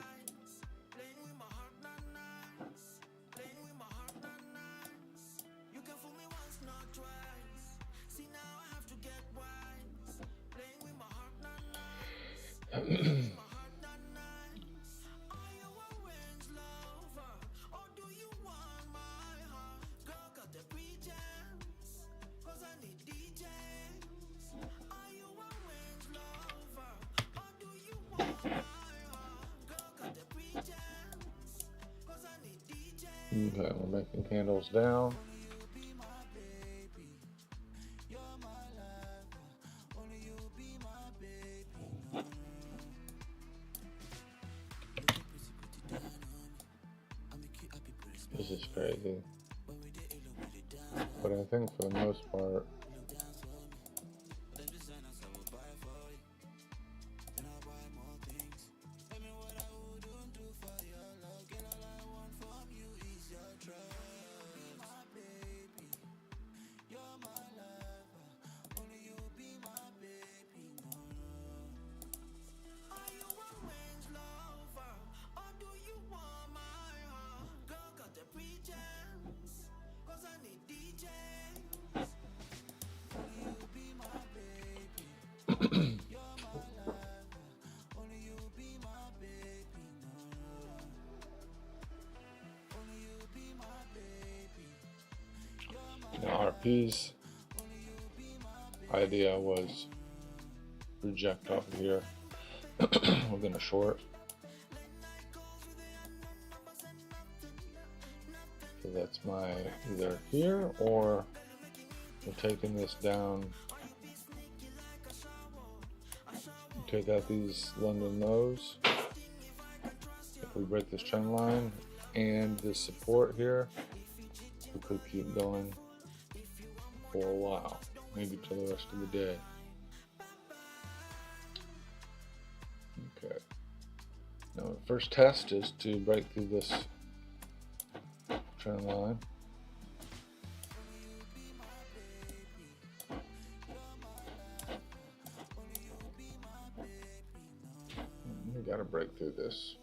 Okay, we're making candles down. This is crazy. But I think for the most part, now RP's idea was reject off of here. We're gonna short. So that's my either here, or we're taking this down. Take out these London lows. If we break this trend line and this support here, we could keep going for a while, maybe till the rest of the day. Okay. Now the first test is to break through this trend line. We got to break through this.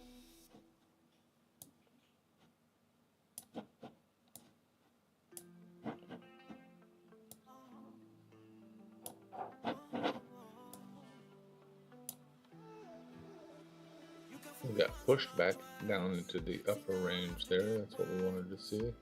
We got pushed back down into the upper range there. That's what we wanted to see.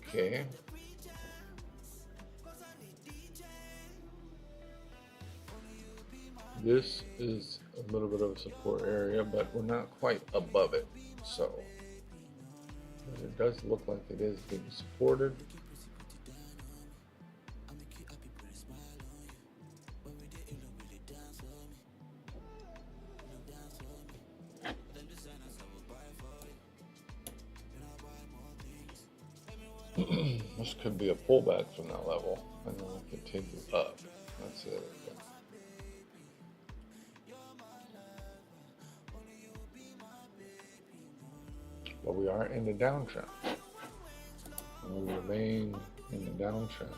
Okay. This is a little bit of a support area, but we're not quite above it. So it does look like it is being supported. This could be a pullback from that level, and then we continue up. That's it. But we are in the downtrend, and we remain in the downtrend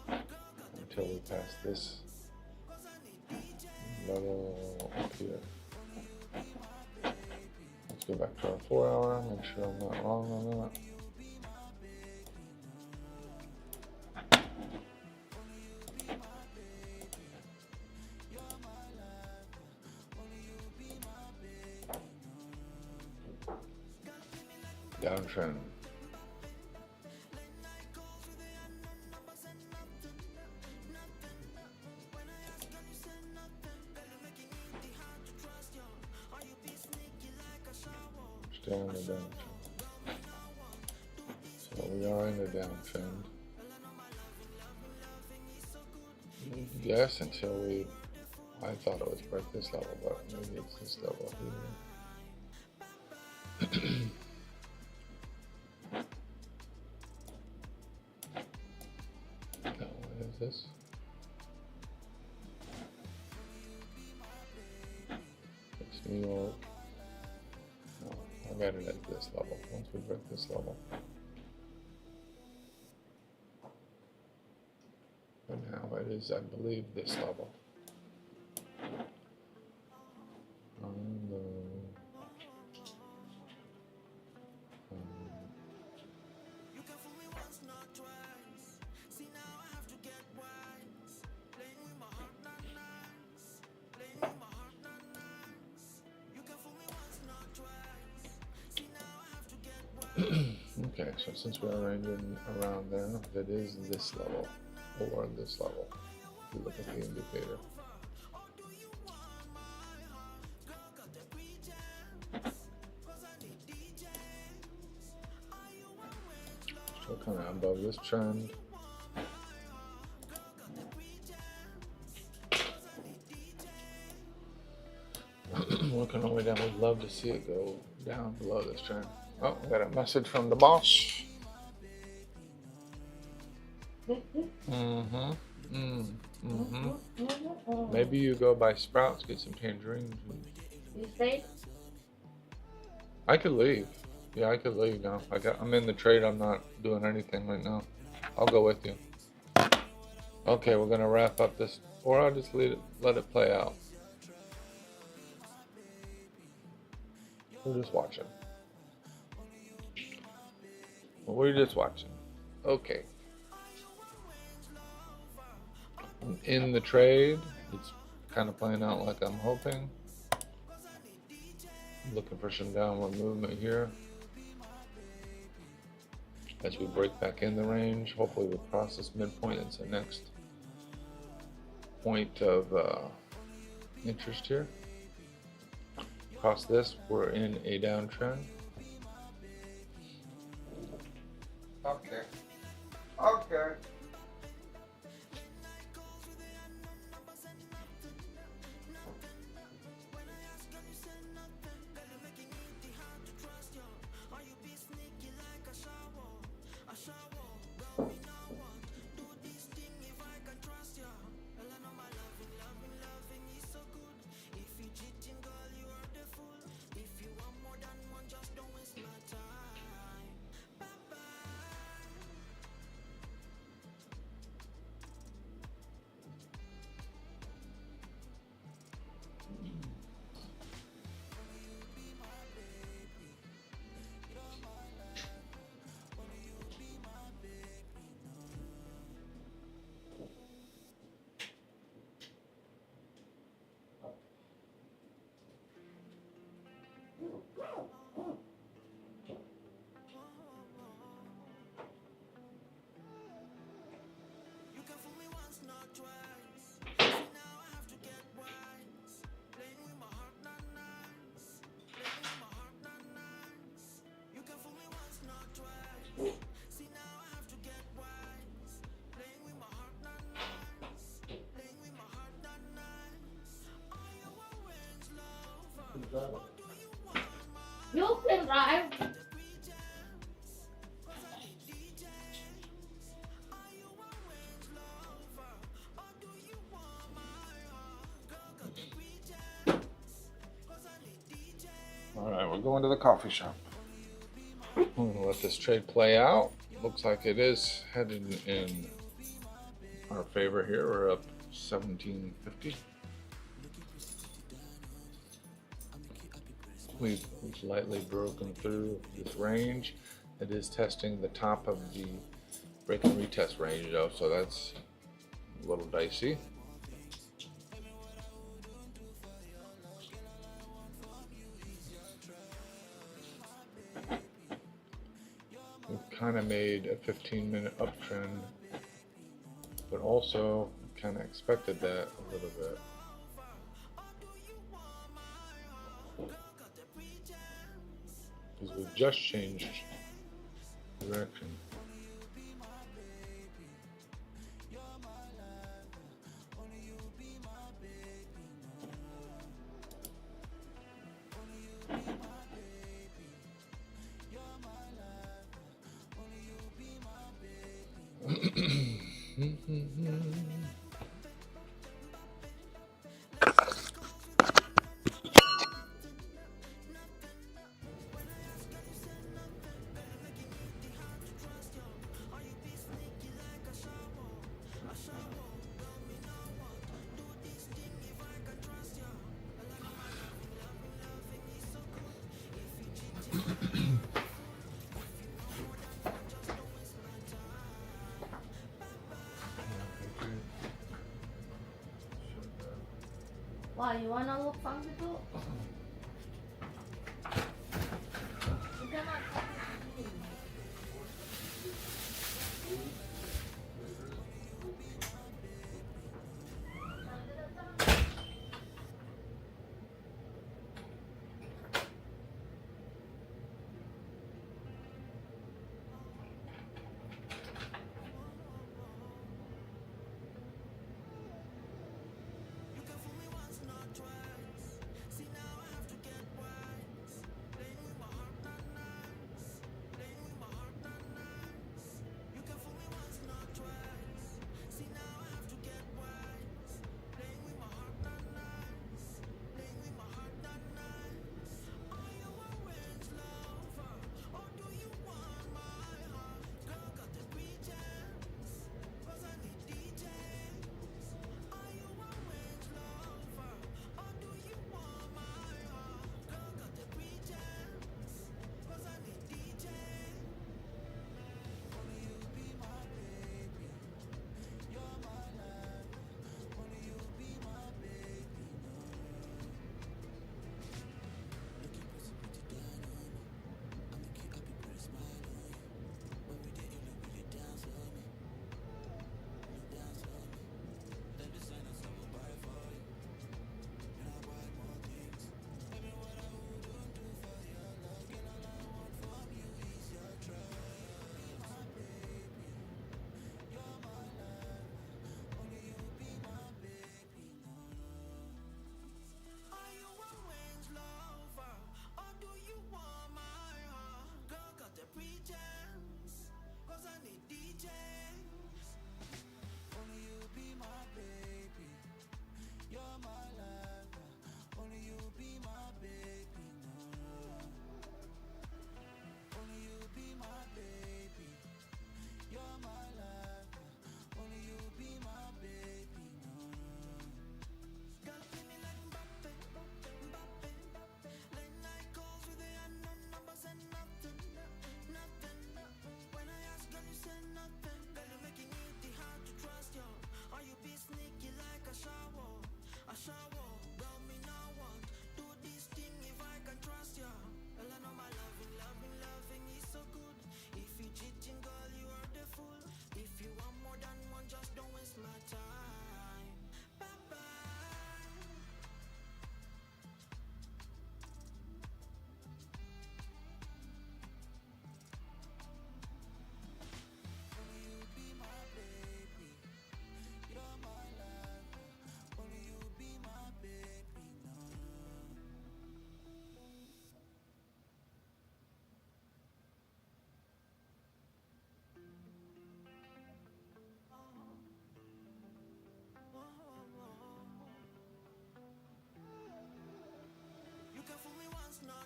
until we pass this level up here. Let's go back to our 4 hour, make sure I'm not wrong on that. Downtrend. Still in the downtrend. So we are in the downtrend. Yes, until we, I thought it was break this level, but maybe it's this level here. Now, what is this? It's New York. No, I got it at this level. Once we break this level. But now it is, I believe, this level. Okay, so since we're arranging around there, it is this level, or this level. If you look at the indicator. Still kind of above this trend. Looking all the way down, we'd love to see it go down below this trend. Oh, we got a message from the boss. Maybe you go by Sprouts, get some tangerines. You stayed? I could leave. Yeah, I could leave now. I'm in the trade. I'm not doing anything right now. I'll go with you. Okay, we're gonna wrap up this, or I'll just let it play out. We're just watching. Well, we're just watching. Okay. In the trade, it's kind of playing out like I'm hoping. Looking for some downward movement here. As we break back in the range, hopefully we'll cross this midpoint. It's the next point of interest here. Across this, we're in a downtrend. Okay. Okay. You can drive. All right, we're going to the coffee shop. I'm gonna let this trade play out. Looks like it is headed in our favor here. We're up 1750. We've lightly broken through this range. It is testing the top of the break and retest range though, so that's a little dicey. We've kind of made a 15-minute uptrend, but also kind of expected that a little bit. Because we've just changed direction. Why, you wanna look funky too? You cannot.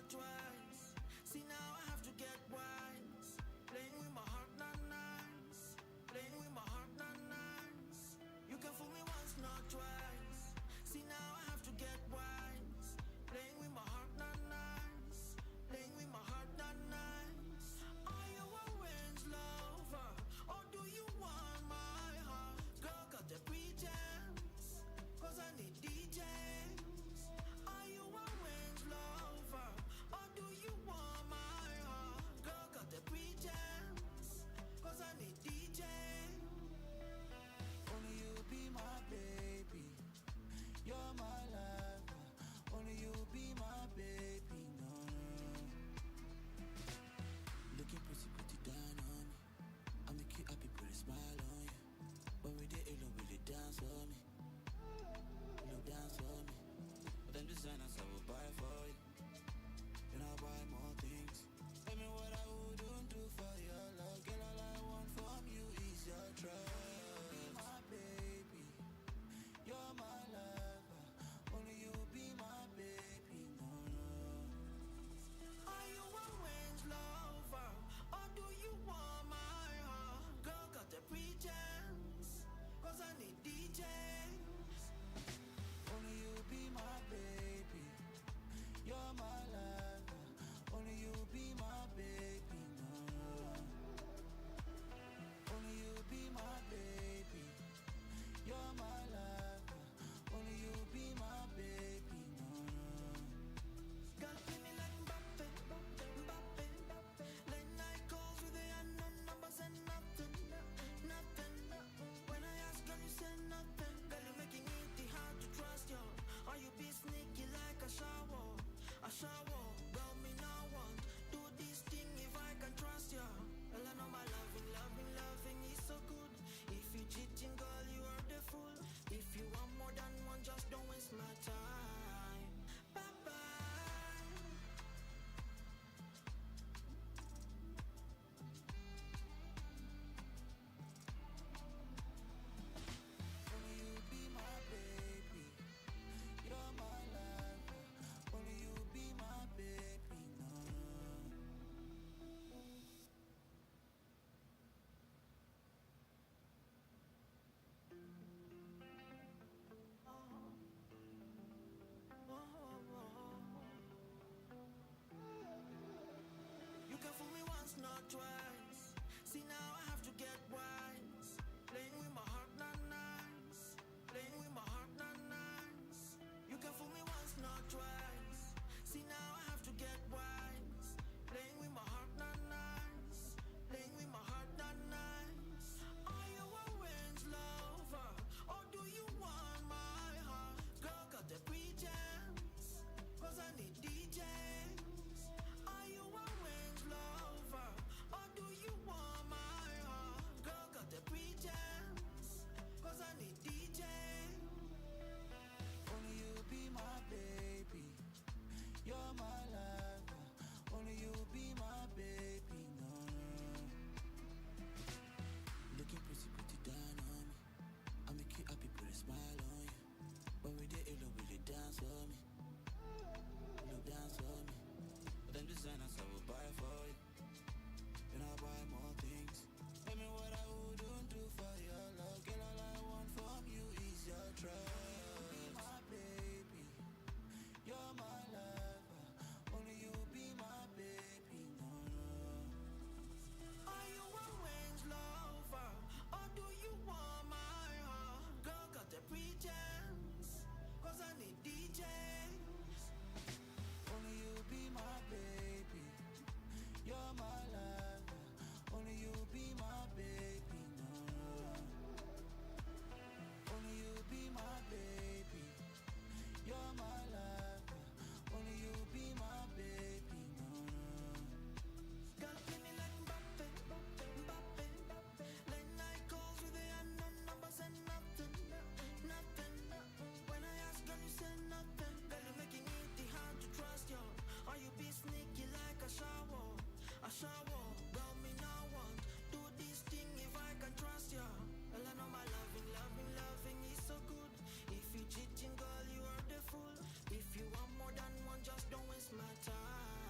twice. See now I have to get wise. Playing with my heart, not nice. Playing with my heart, not nice. You can fool me once, not twice. See now I have to get wise. Playing with my heart, not nice. Playing with my heart, not nice. Are you a range lover, or do you want my heart? Girl, got the pretense, cause I need DJs. Are you a range lover, or do you want my heart? Girl, got the pretense, cause I need DJs. Only you be my baby, you're my lover. Only you be my baby, no, no. Looking pretty, pretty down on me. I make you happy, put a smile on you. When we did it, will it dance for me? No dance for me. But them designers I will buy for you. Then I'll buy more things. Tell me what I wouldn't do for your love. Girl, all I want from you is your trust. Be my baby, you're my lover. Only you be my baby, no, no. Are you a range lover, or do you want my heart? Girl, got the pretense, cause I need DJs. Only you be my baby, you're my lover. Only you be my baby, no, no. Only you be my baby, you're my lover. Only you be my baby, no, no. Girl, play me like Mbappe, Mbappe, Mbappe. Late night calls with the unknown numbers and nothing, nothing. When I ask, girl, you say nothing. Girl, you're making it hard to trust you. Or you be sneaky like a shower, a shower. Girl, me no want do this thing if I can trust you. Well, I know my loving, loving, loving is so good. If you cheating, girl, you are the fool. If you want more than one, just don't waste my time. Bye bye. Only you be my baby, you're my lover. Only you be my baby, no, no. You can fool me once, not twice. See now I have to get wise. Playing with my heart, not nice. Playing with my heart, not nice. You can fool me once, not twice. See now I have to get wise. Playing with my heart, not nice. Playing with my heart, not nice. Are you a range lover, or do you want my heart? Girl, got the pretense, cause I need DJs. Are you a range lover, or do you want my heart? Girl, got the pretense, cause I need DJs. Only you be my baby, you're my lover. Only you be my baby, no, no. Looking pretty, pretty down on me. I make you happy, put a smile on you. When we did it, will it dance for me? No dance for me. But them designers I will buy for you. Then I'll buy more things. Tell me what I wouldn't do for your love. Girl, all I want from you is your trust. Be my baby, you're my lover. Only you be my baby, no, no. Are you a range lover, or do you want my heart? Girl, got the pretense, cause I need DJs. Only you be my baby, you're my lover. Only you be my baby, no, no. Only you be my baby, you're my lover. Only you be my baby, no, no. Girl, play me like Mbappe, Mbappe, Mbappe. Late night calls with the unknown numbers and nothing, nothing. When I ask, girl, you say nothing. Girl, you're making it hard to trust you. Or you be sneaky like a shower, a shower. Girl, me no want do this thing if I can trust you. Well, I know my loving, loving, loving is so good. If you cheating, girl, you are the fool. If you want more than one, just don't waste my time.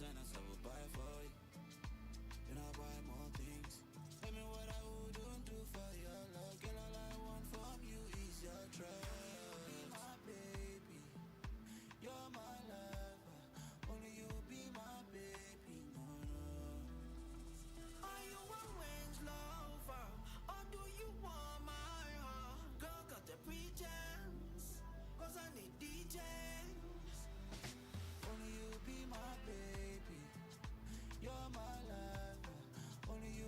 designers I will buy for you. Then I buy more things. Tell me what I wouldn't do for your love. Girl, all I want from you is your trust. Be my baby, you're my lover. Only you be my baby, no, no. Are you a range lover, or do you want my heart? Girl, got the pretense, cause I need DJs. Only you be my baby, you're my lover. Only you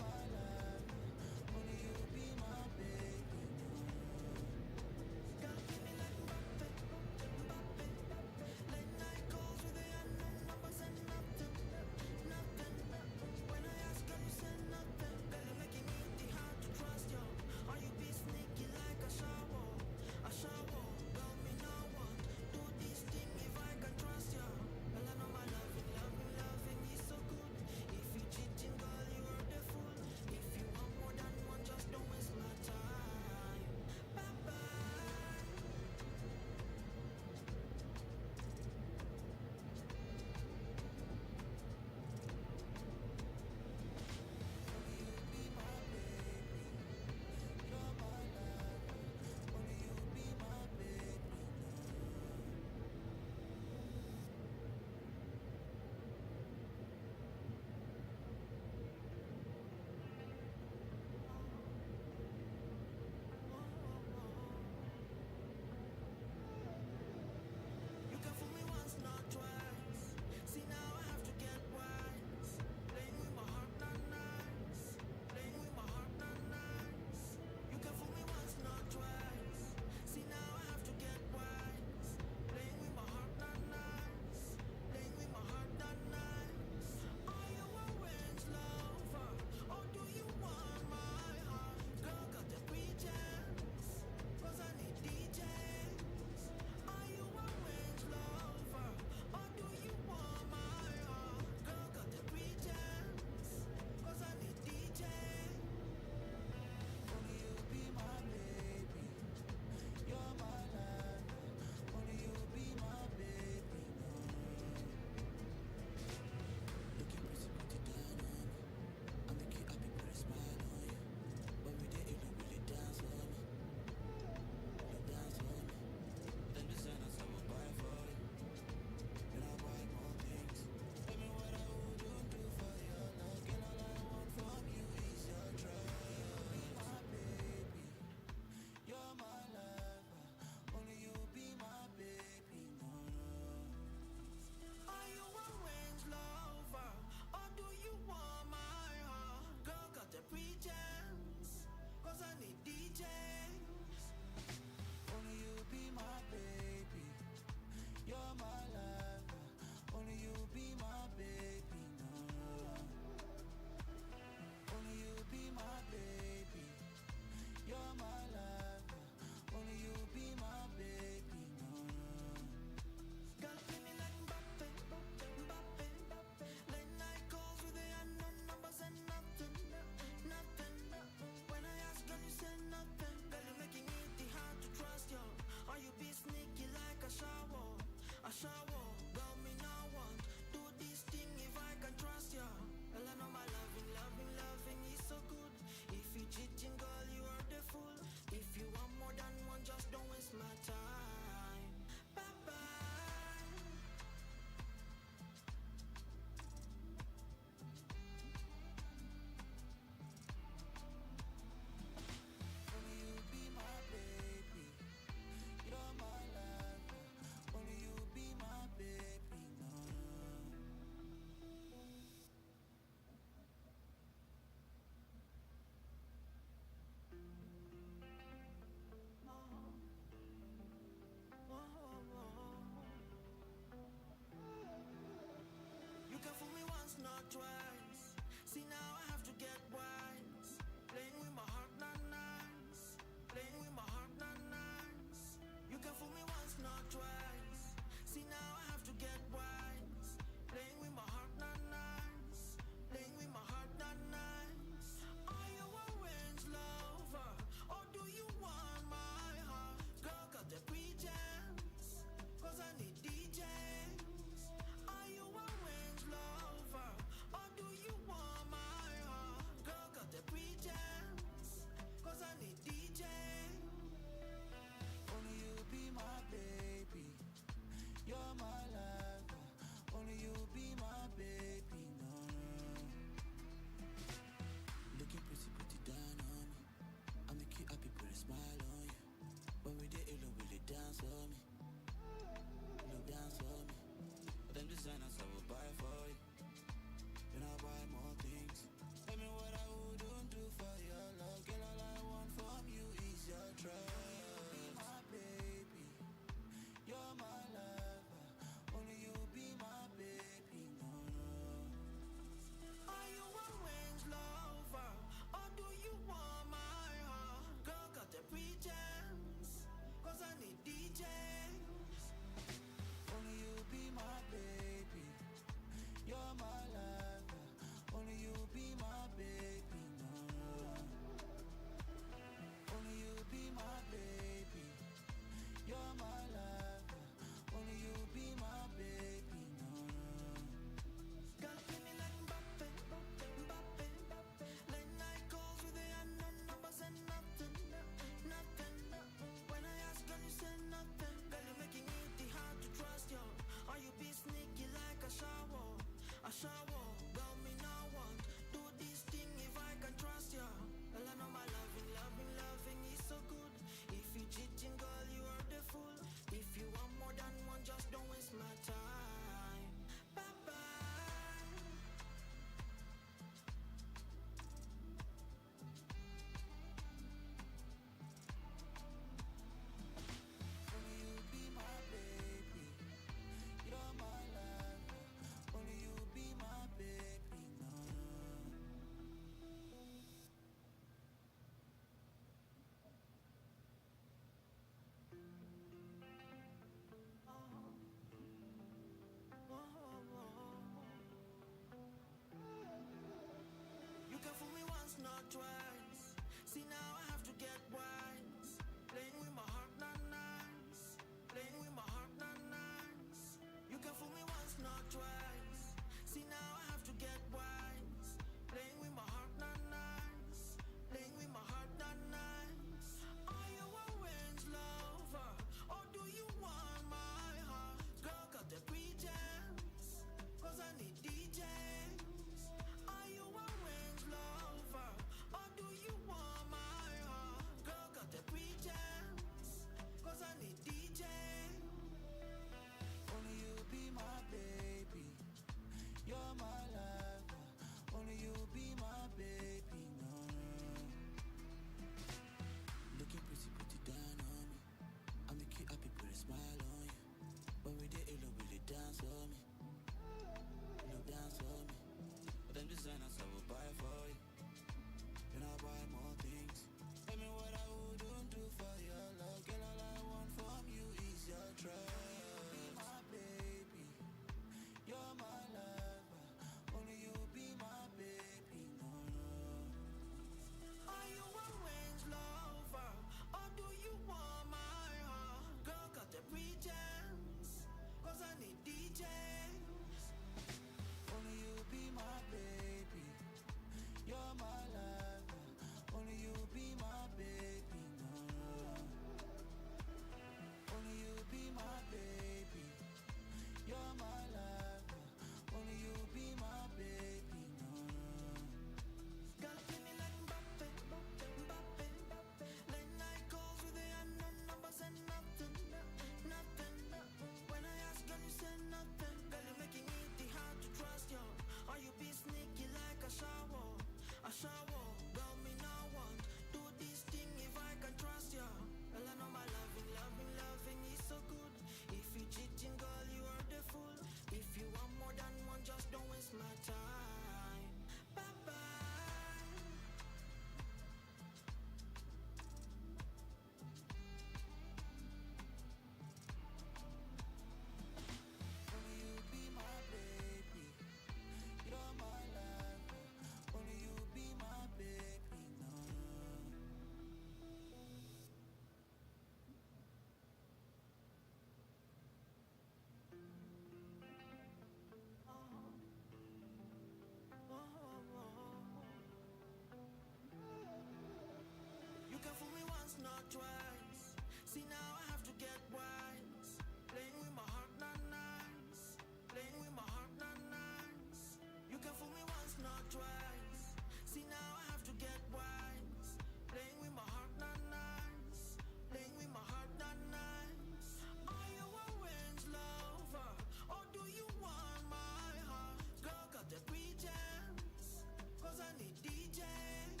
twice. See now I have to get wise. Playing with my heart not nice. Playing with my heart not nice. Are you a range lover or do you want my heart? Girl got the pretense, cause I need DJs.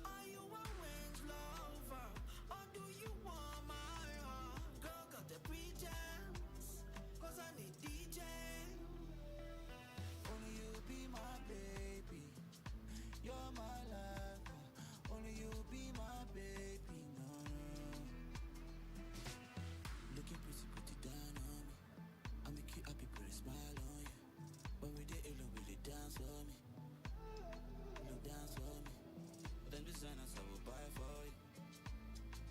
Are you a range lover or do you want my heart? Girl got the pretense, cause I need DJs. Only you be my baby. You're my life. Only you be my baby. No, no. Looking pretty, pretty down on me. I make you happy, put a smile on you. When we did it, will it dance for me? No dance for me. Then designers I will buy for you.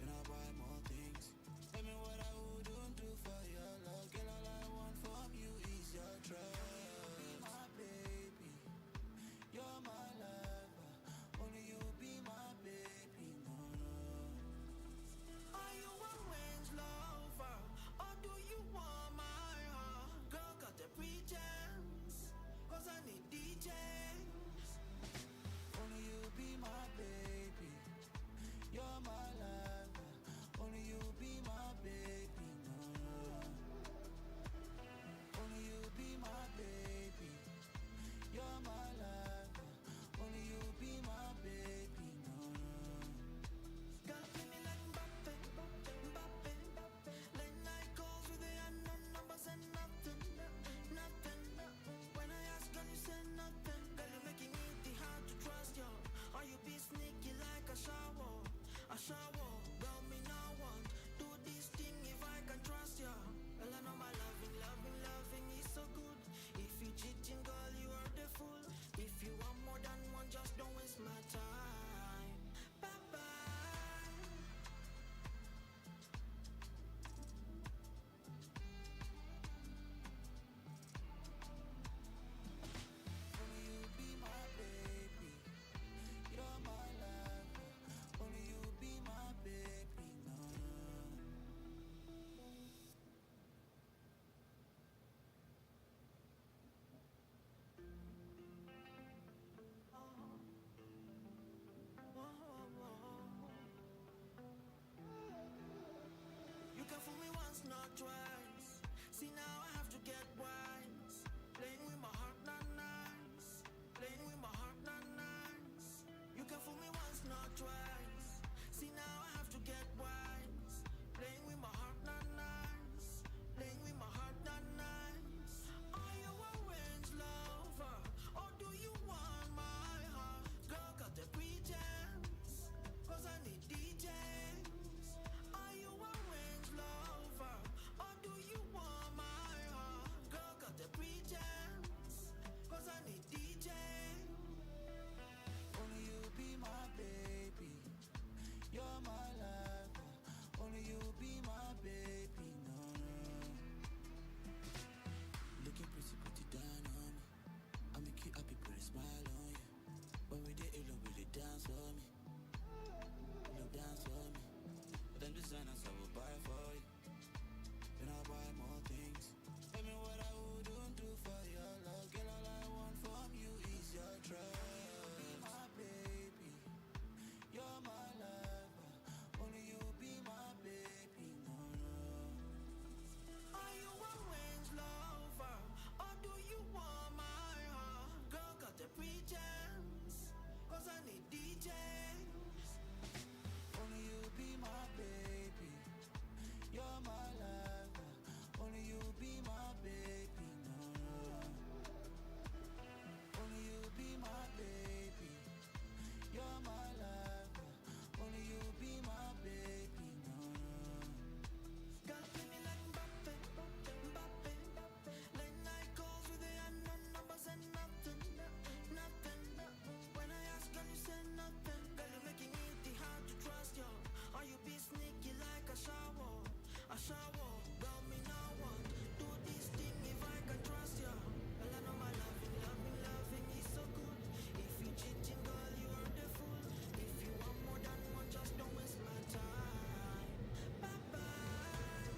Then I'll buy more things. Tell me what I wouldn't do for your love. Girl, all I want from you is your trust. Be my baby. You're my lover. Only you be my baby. No, no. Are you a range lover or do you want my heart? Girl got the pretense, cause I need DJs. Only you be my baby. You're my lover. Only you be my baby. No, no. Only you be my baby. You're my lover. Only you be my baby. No, no. Girl, play me like Mbappe, Mbappe, Mbappe. Late night calls with the unknown numbers and nothing, nothing. When I ask, can you say nothing? Girl, you're making it hard to trust you. Or you be sneaky like a shower, a shower. Girl, me no want do this thing if I can trust you. Well, I know my loving, loving, loving is so good. If you cheating, girl, you are the fool. If you want more than one, just don't waste my time. Bye bye. Only you be my baby. You're my lover. Only you be my baby. No, no. You can fool me once, not twice. See now I have to get wise. Playing with my heart not nice. Playing with my heart not nice. You can fool me once, not twice. See now I have to get wise. Playing with my heart not nice. Playing with my heart not nice. Are you a range lover or do you want my heart? Girl got the pretense, cause I need DJs. Are you a range lover or do you want my heart? Girl got the pretense, cause I need DJs. Only you be my baby. You're my lover. Only you be my baby. No, no. Looking pretty, pretty down on me. I make you happy, put a smile on you. When we did it, will it dance for me? No dance for me. Then designers I will buy for you. Then I'll buy more things. Tell me what I wouldn't do for your love. Girl, all I want from you is your trust. Be my baby. You're my lover. Only you be my baby. No, no. Are you a range lover or do you want my heart? Girl got the pretense, cause I need DJs. Only you be my baby. You're my lover. Only you be my baby. No, no. Only you be my baby. You're my lover. Only you be my baby. No, no. Girl, play me like Mbappe, Mbappe, Mbappe. Late night calls with the unknown numbers and nothing, nothing. When I ask, can you say nothing? Girl, you're making it hard to trust you. Or you be sneaky like a shower, a shower. Girl, me no want do this thing if I can trust you. Well, I know my loving, loving, loving is so good. If you cheating, girl, you are the fool. If you want more than one, just don't waste my time. Bye bye.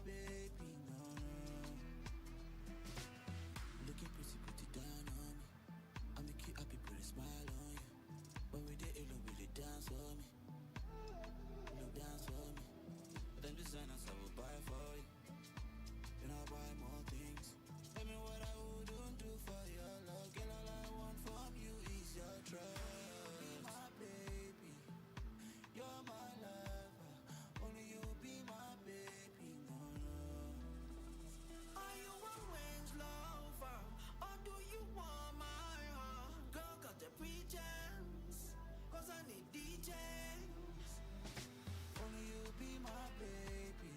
baby, no, no. Looking pretty, put it down on me. I make you happy, put a smile on you. When we did it, look, really dance for me. Look, dance for me. Then designers I will buy for you. Then I'll buy more things. Tell me what I wouldn't do for your love. Girl, all I want from you is your trust. Be my baby, you're my lover. Only you be my baby, no, no. Are you a range lover, or do you want my heart? Girl, got the pretense, cause I need DJs. Only you be my baby,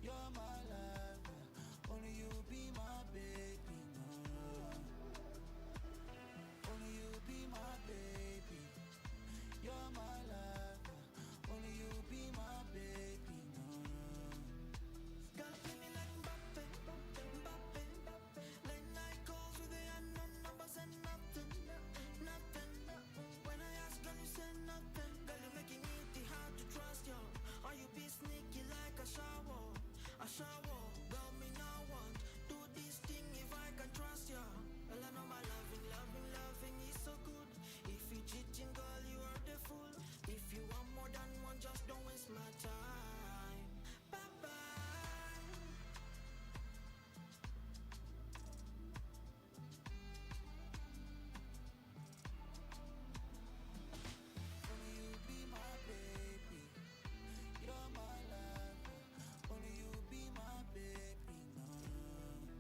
you're my lover. Only you be my baby, no, no. Only you be my baby, you're my lover. Only you be my baby, no, no. Girl, play me like Mbappe, Mbappe, Mbappe. Late night calls with the unknown numbers and nothing, nothing. When I ask, girl, you say nothing. Girl, you're making it hard to trust you. Or you be sneaky like a shower, a shower. Girl, me now want do this thing if I can trust you. Well, I know my loving, loving, loving is so good. If you cheating, girl, you are the fool. If you want more than one, just don't waste my time. Bye bye. Only you be my baby, you're my lover. Only you be my baby, no, no.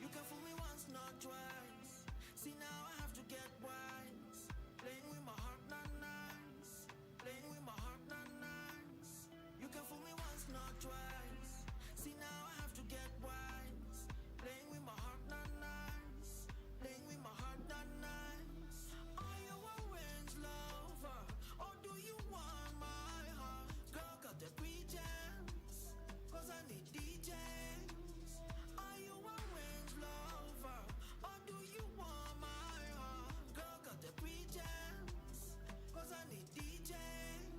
You can fool me once, not twice. See now I have to get wise. Playing with my heart, not nice. Playing with my heart, not nice. You can fool me once, not twice. See now I have to get wise. Playing with my heart, not nice. Playing with my heart, not nice. Are you a range lover, or do you want my heart? Girl, got the pretense, cause I need DJs. Are you a range lover, or do you want my heart? Girl, got the pretense, cause I need DJs.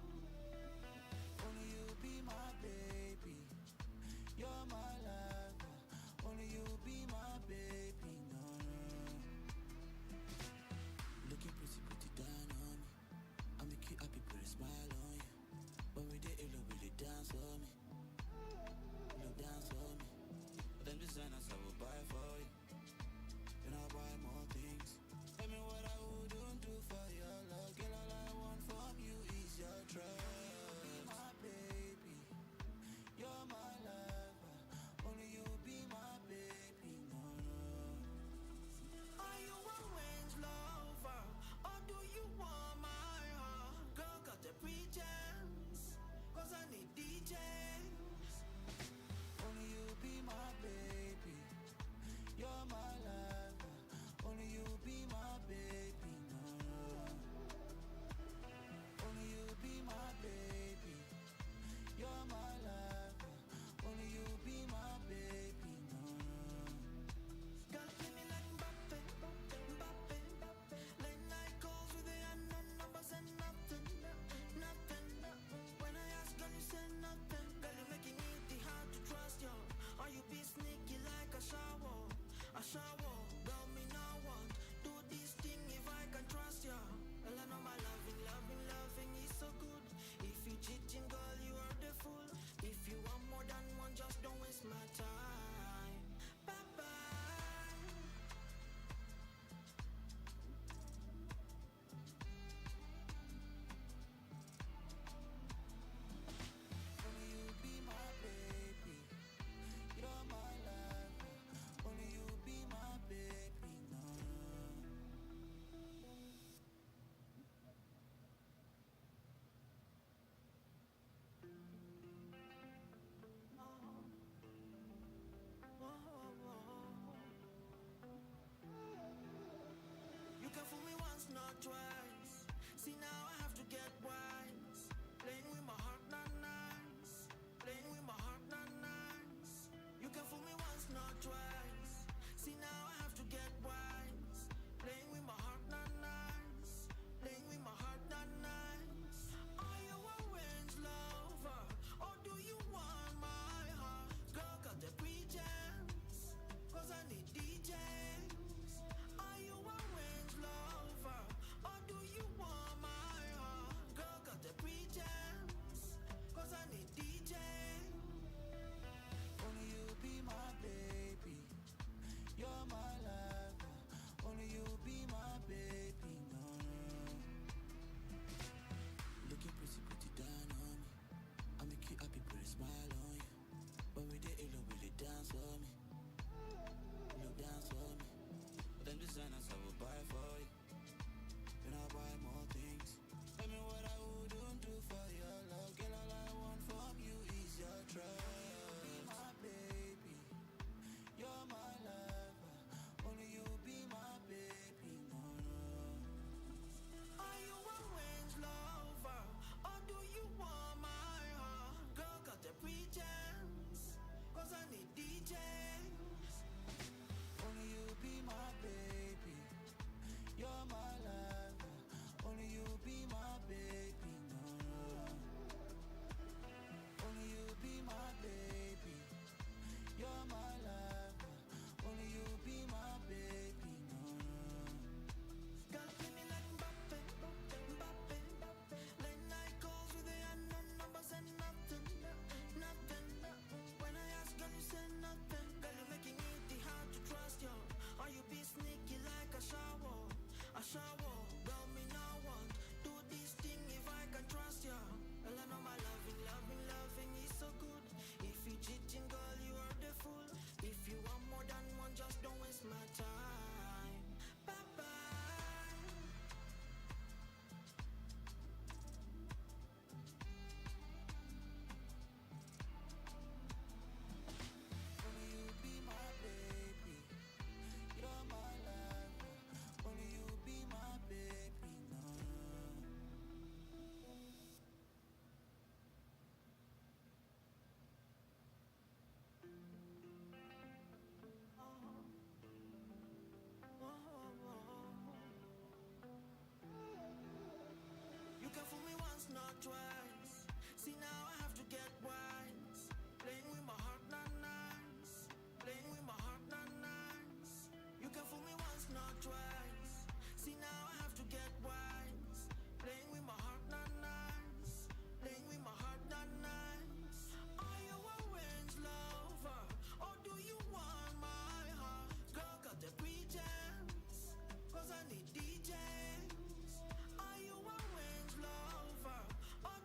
Only you be my baby, you're my lover. Only you be my baby, no, no. Looking pretty, put it down on me. I make you happy, put a smile on you. When we did it, look, really dance for me. Look, dance for me. Then designers I will buy for you. Then I'll buy more things. Tell me what I wouldn't do for your love. Girl, all I want from you is your trust. Be my baby, you're my lover. Only you be my baby, no, no. Are you a range lover, or do you want my heart? Girl, got the pretense, cause I need DJs. Only you be my baby, you're my lover. Only you be my baby, no, no. Only you be my baby, you're my lover. Only you be my baby, no, no. Girl, play me like Mbappe, Mbappe, Mbappe. Late night calls with the unknown numbers and nothing, nothing. When I ask, girl, you say nothing. Girl, you're making it hard to trust you. Or you be sneaky like a shower, a shower. Girl, me now want do this thing if I can trust you. Well, I know my loving, loving, loving is so good. If you cheating, girl, you are the fool. If you want more than one, just don't waste my time. Bye bye. Only you be my baby, you're my lover. Only you be my baby, no, no. You can fool me once, not twice. See now I have to get wise. Playing with my heart, not nice. Playing with my heart, not nice. designers I will buy for you. Then I buy more things. Tell me what I wouldn't do for your love. Girl, all I want from you is your trust. Be my baby, you're my lover. Only you be my baby, no, no. Are you a range lover, or do you want my heart? Girl, got the pretense, cause I need DJs. Only you be my baby, you're my lover. Only you be my baby, no, no. Only you be my baby, you're my lover. Only you be my baby, no, no. Girl, play me like Mbappe, Mbappe, Mbappe. Late night calls with the unknown numbers and nothing, nothing. When I ask, girl, you say nothing. Girl, you're making it hard to trust you. Or you be sneaky like a shower, a shower. Girl, me no want do this thing if I can trust you. Well, I know my loving, loving, loving is so good. If you cheating, girl, you are the fool. If you want more than one, just don't waste my time. Bye bye. Only you be my baby, you're my lover. Only you be my baby, no, no. You can fool me once, not twice. See now I have to get wise. Playing with my heart, not nice. Playing with my heart, not nice. You can fool me once, not twice. See now I have to get wise. Playing with my heart, not nice. Playing with my heart, not nice. Are you a range lover, or do you want my heart? Girl, got the pretense, cause I need DJs. Are you a range lover, or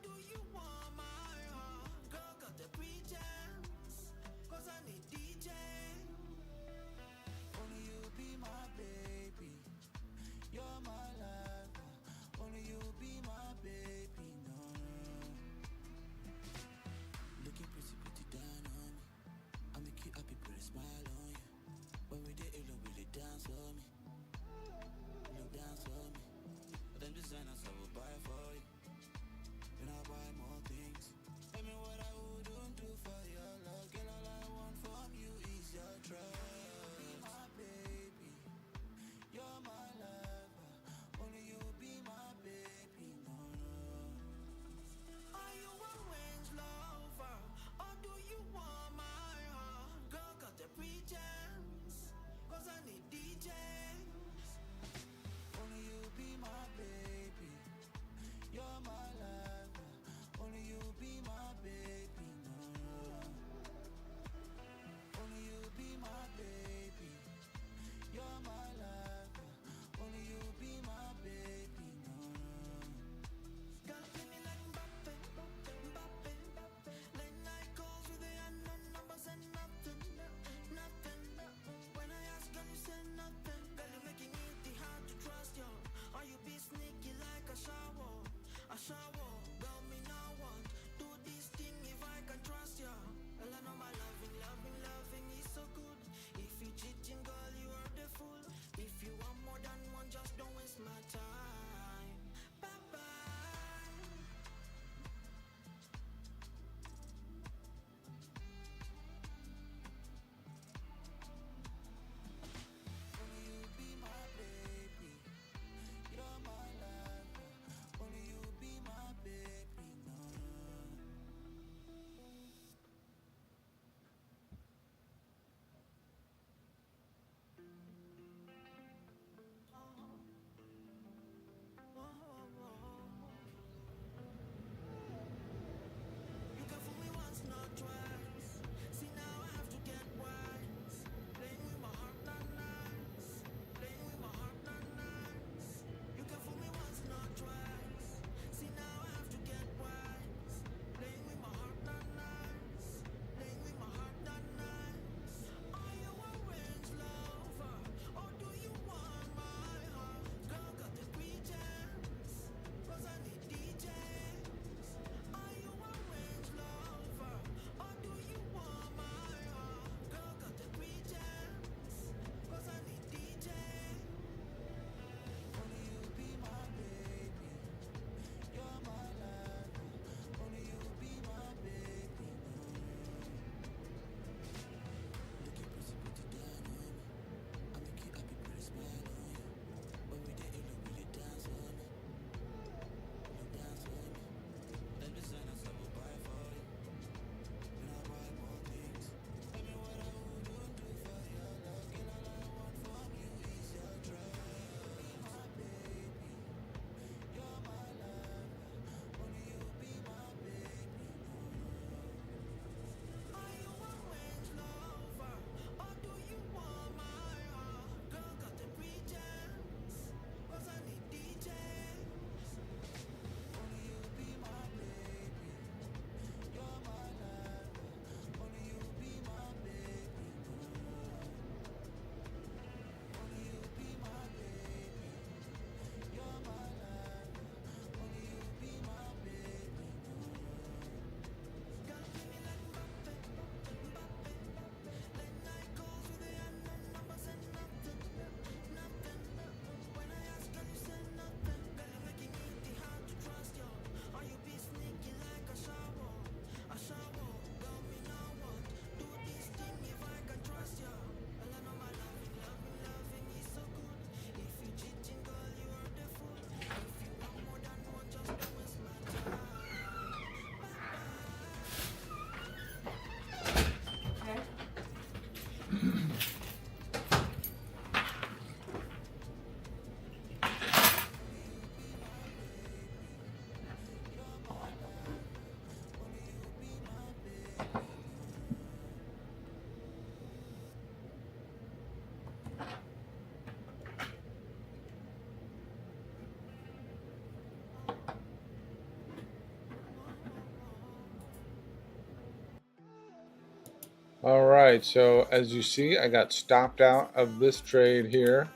All right, so as you see, I got stopped out of this trade here.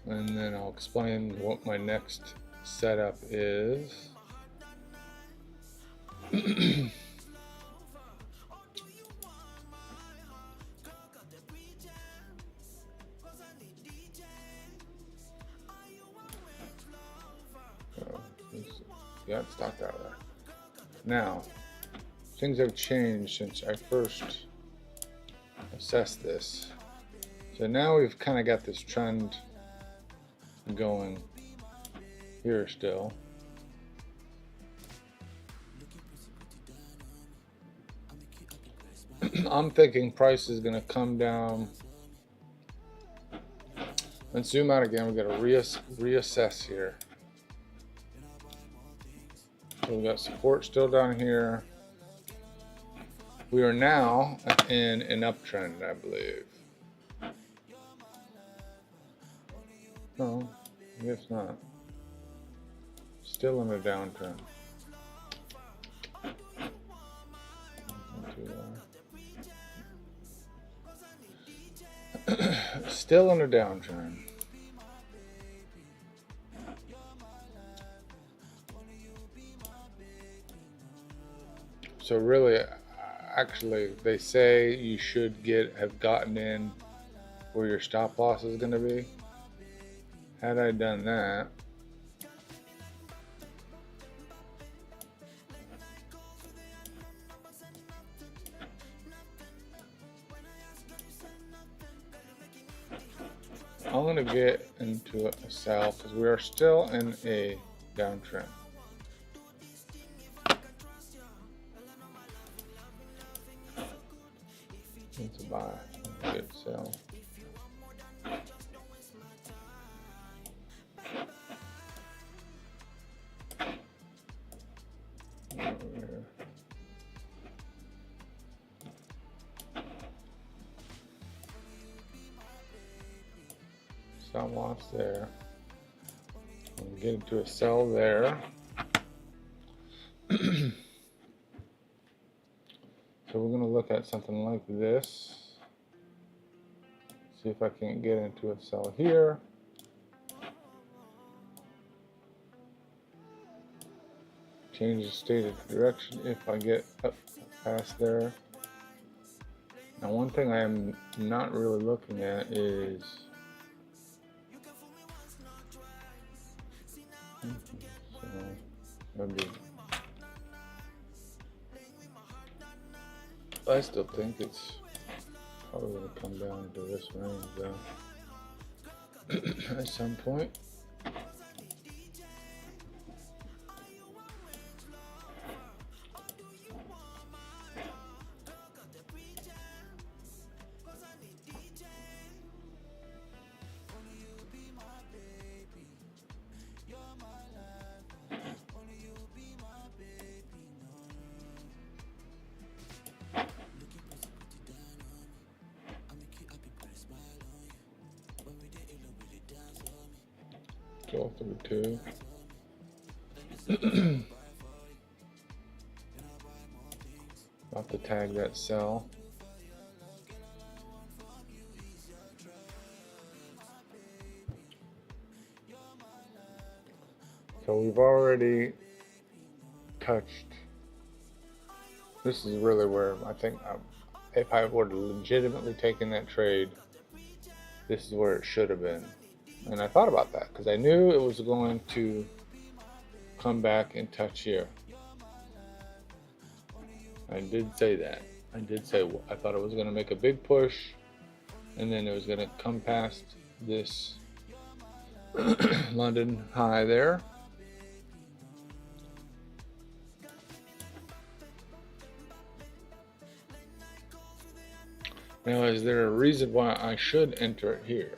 And then I'll explain what my next setup is. Yeah, it's stopped out of there. Now, things have changed since I first assessed this. So now we've kind of got this trend going here still. I'm thinking price is going to come down. Let's zoom out again. We're going to reassess here. So we've got support still down here. We are now in an uptrend, I believe. No, I guess not. Still in a downtrend. Still in a downtrend. So really, actually, they say you should have gotten in where your stop loss is going to be. Had I done that, I'm going to get into a sell because we are still in a downtrend. It's a buy. Good sell. Stop loss there. We'll get into a sell there. So we're going to look at something like this. See if I can't get into a sell here. Change the stated direction if I get up past there. Now one thing I am not really looking at is I still think it's probably going to come down to this range though at some point. Go through two. About to tag that sell. So we've already touched. This is really where I think if I would have legitimately taken that trade, this is where it should have been. And I thought about that because I knew it was going to come back and touch here. I did say that. I did say I thought it was going to make a big push and then it was going to come past this London high there. Now, is there a reason why I should enter it here?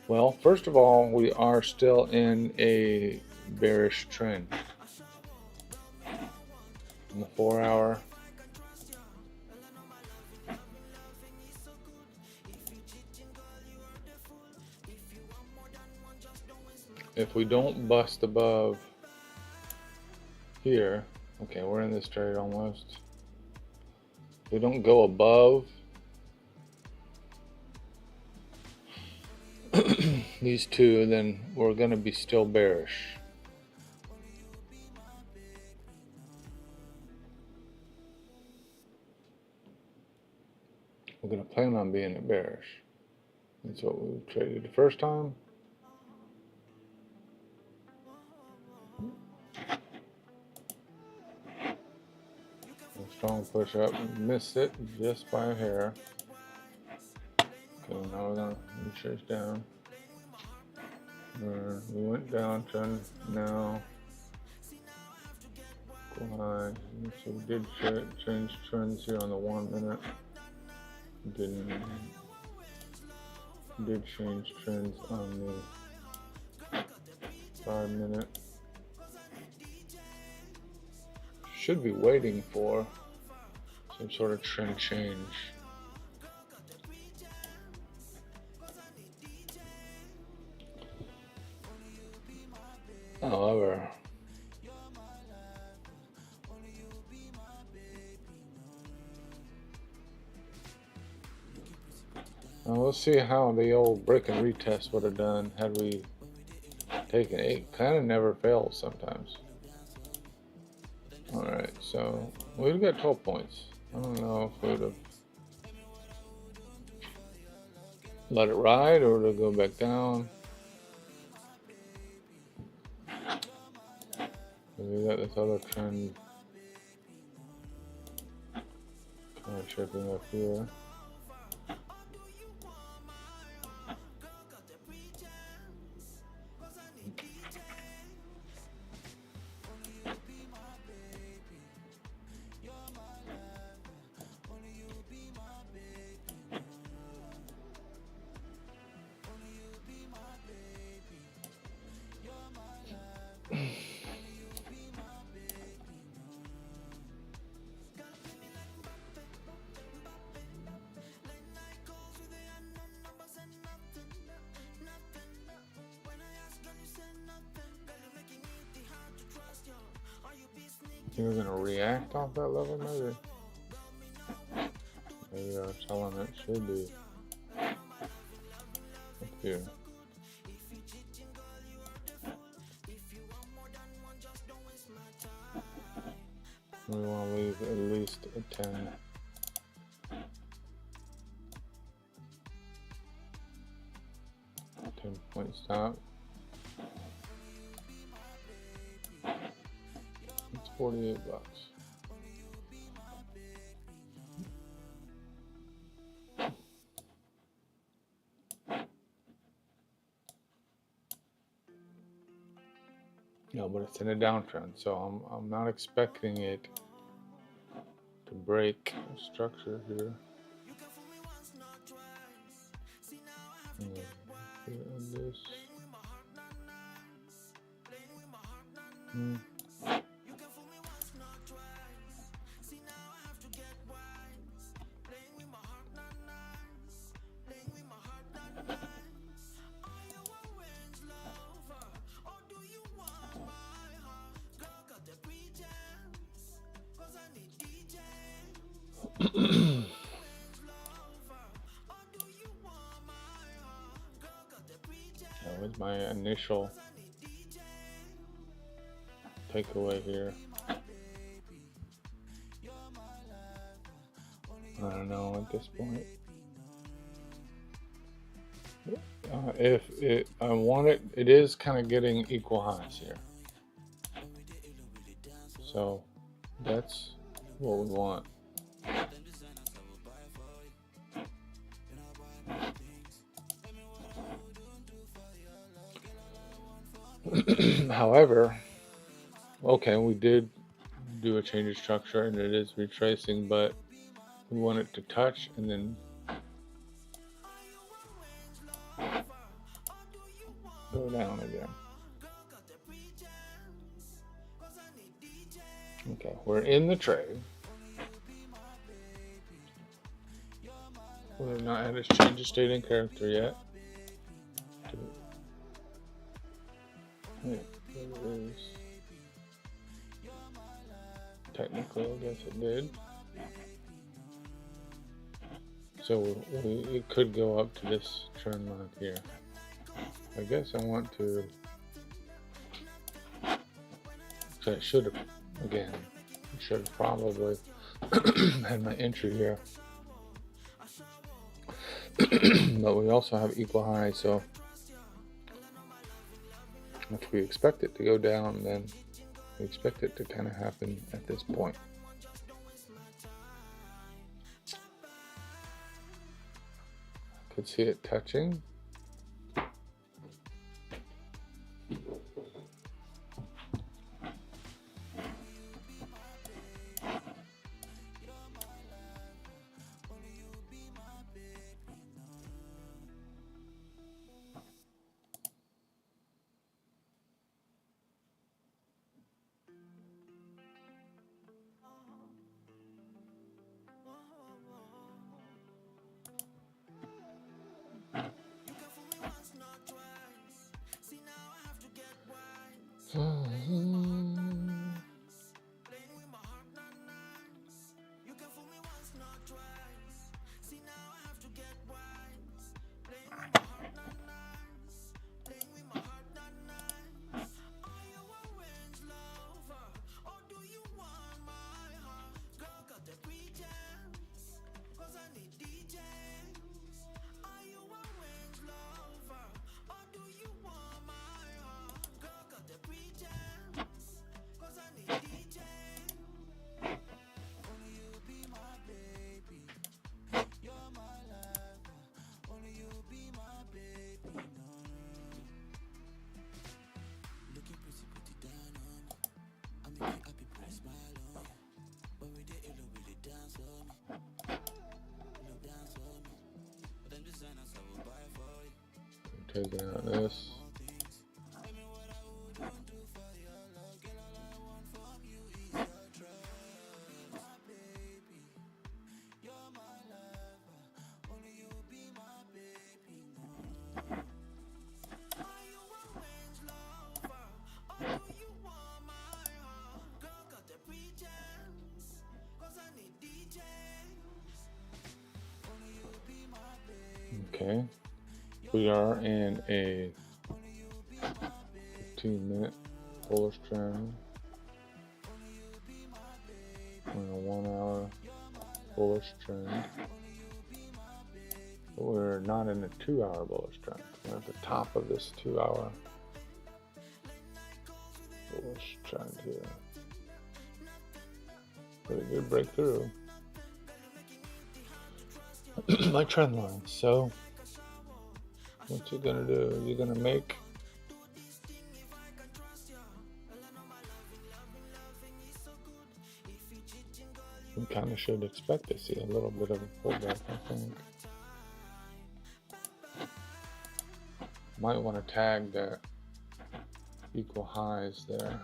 Well, first of all, we are still in a bearish trend. In the 4 hour, if we don't bust above here, okay, we're in this trade almost. If we don't go above these two, then we're going to be still bearish. We're going to plan on being bearish. That's what we traded the first time. A strong push up, missed it just by a hair. Okay, now we're going to chase down. We went down trend, now go high. So we did change trends here on the 1 minute. Did change trends on the 5 minute. Should be waiting for some sort of trend change. However, now we'll see how the old break and retest would have done had we taken it. It kind of never fails sometimes. Alright, so we've got 12 points. I don't know if we would have let it ride or to go back down. We got this other trend kind of shaping up here. You're gonna react off that level, maybe? Maybe I'm telling it should be up here. We want to leave at least a 10. $10-point stop. It's $48. No, but it's in a downtrend, so I'm not expecting it to break structure here. This. That was my initial takeaway here. I don't know at this point. If I want it, it is kind of getting equal highs here. So that's what we want. However, okay, we did do a change of structure and it is retracing, but we want it to touch and then go down again. Okay, we're in the tray. We have not had us change the state and character yet. Yeah, it is. Technically, I guess it did. So it could go up to this trend line here. I guess I want to. So I should have, again, I should have probably had my entry here. But we also have equal high, so if we expect it to go down, then we expect it to kind of happen at this point. Could see it touching. Taking out this. Okay. We are in a 15-minute bullish trend. We're in a 1 hour bullish trend. But we're not in a 2 hour bullish trend. We're at the top of this 2 hour bullish trend here. Pretty good breakthrough. My trend line. So what you gonna do? You're gonna make you kind of should expect to see a little bit of a pullback, I think. Might want to tag that equal highs there.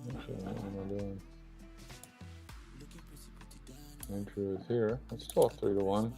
Actually, what am I doing? Entry is here. It's still 3-1.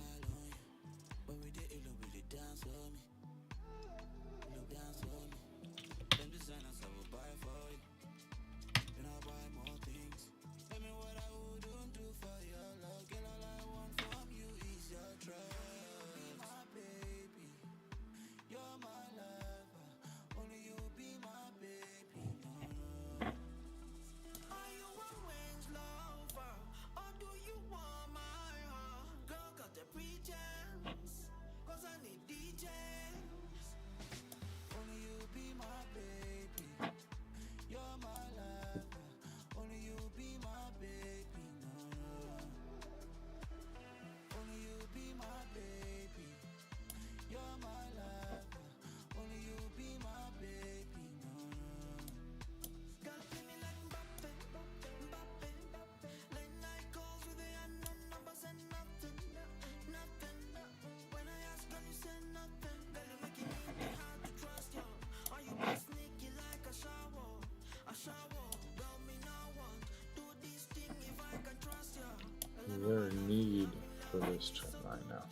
Is there a need for this trend right now?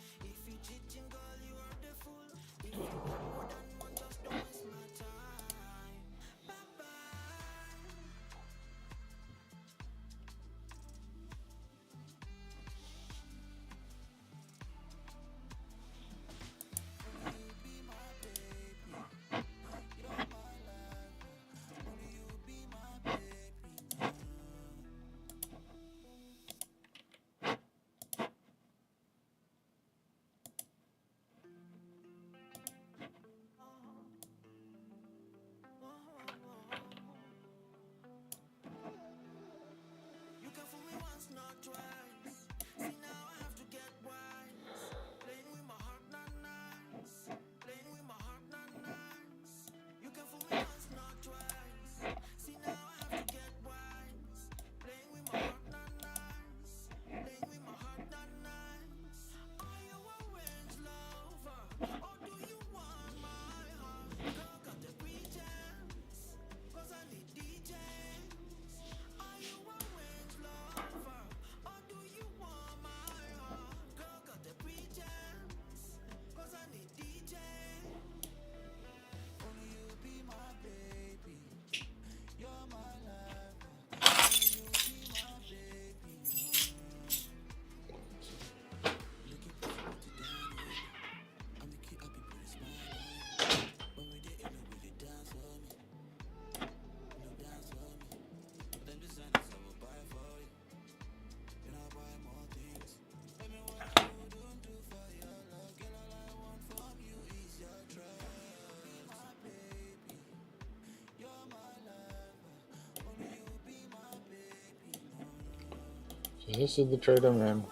So this is the trade I'm in.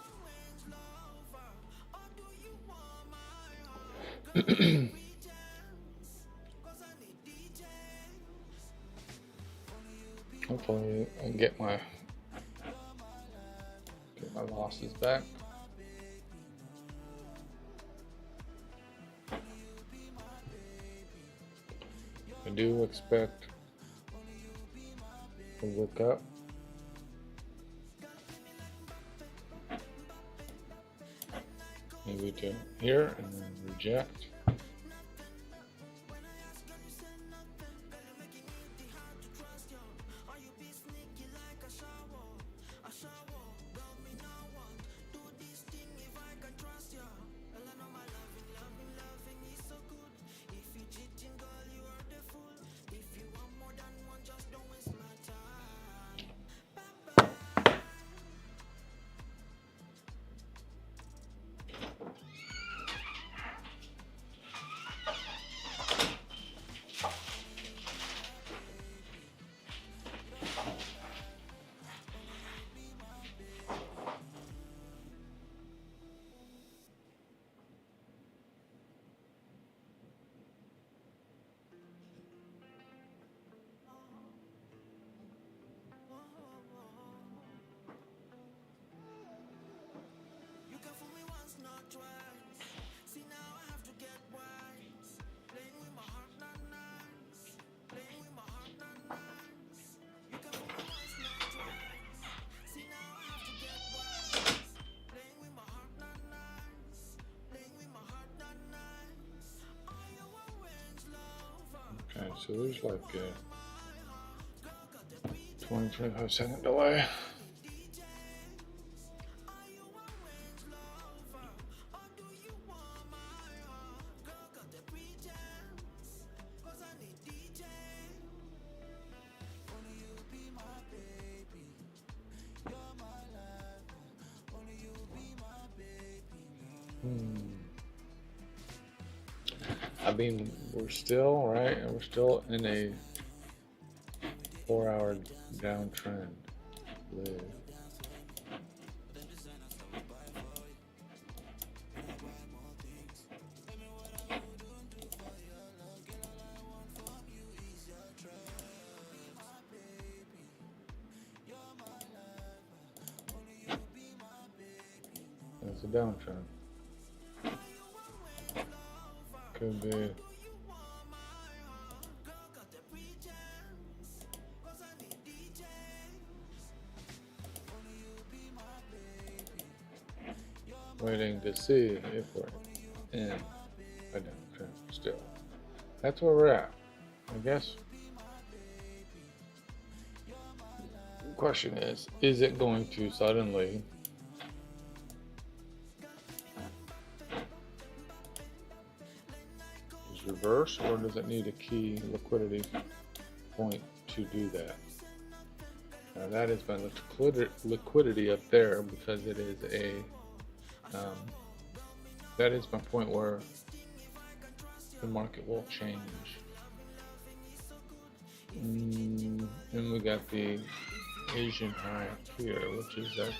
Hopefully I get my losses back. I do expect a look up. Maybe to here and then reject. So there's like a 20-25 second delay. I mean, we're still, right? We're still in a 4-hour downtrend. Live. It's a downtrend. Could be. Waiting to see if we're in a downtrend still. That's where we're at. I guess the question is it going to suddenly reverse, or does it need a key liquidity point to do that? Now that is my liquidity up there, because it is a that is my point where the market will change. And we got the Asian high here, which is that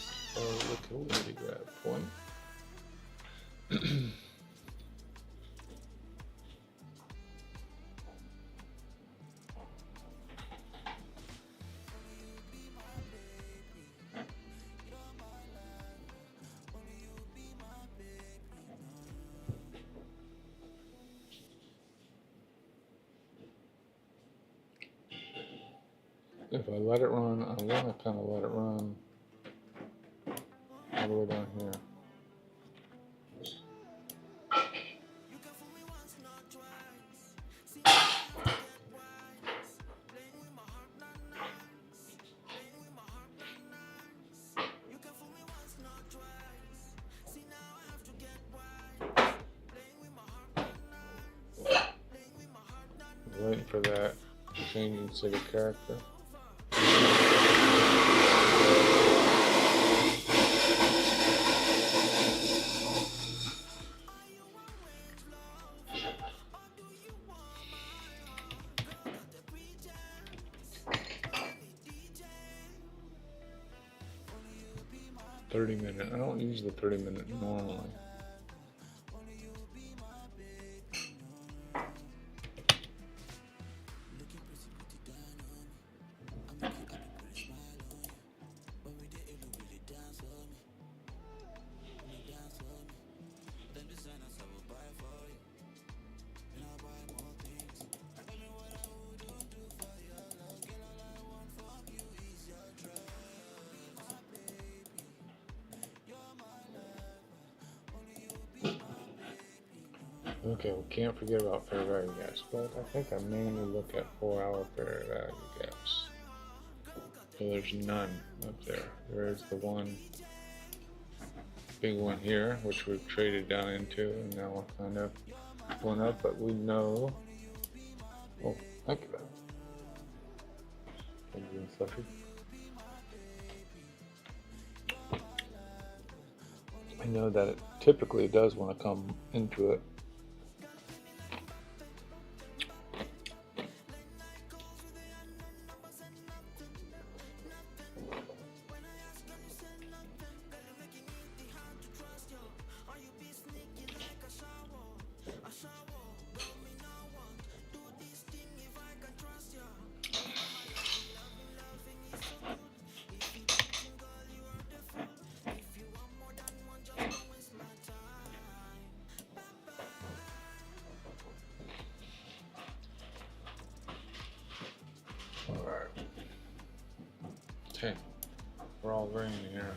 liquidity grab point. If I let it run, I want to kind of let it run all the way down here. Waiting for that changing city character. 30-minute. I don't use the 30-minute normally. Okay, we can't forget about fair value gaps, but I think I mainly look at 4-hour fair value gaps. So there's none up there. There is the one big one here, which we've traded down into, and now we're kind of going up, but we know. Oh, thank you. I know that it typically does want to come into it. Alright. Okay. We're all green here.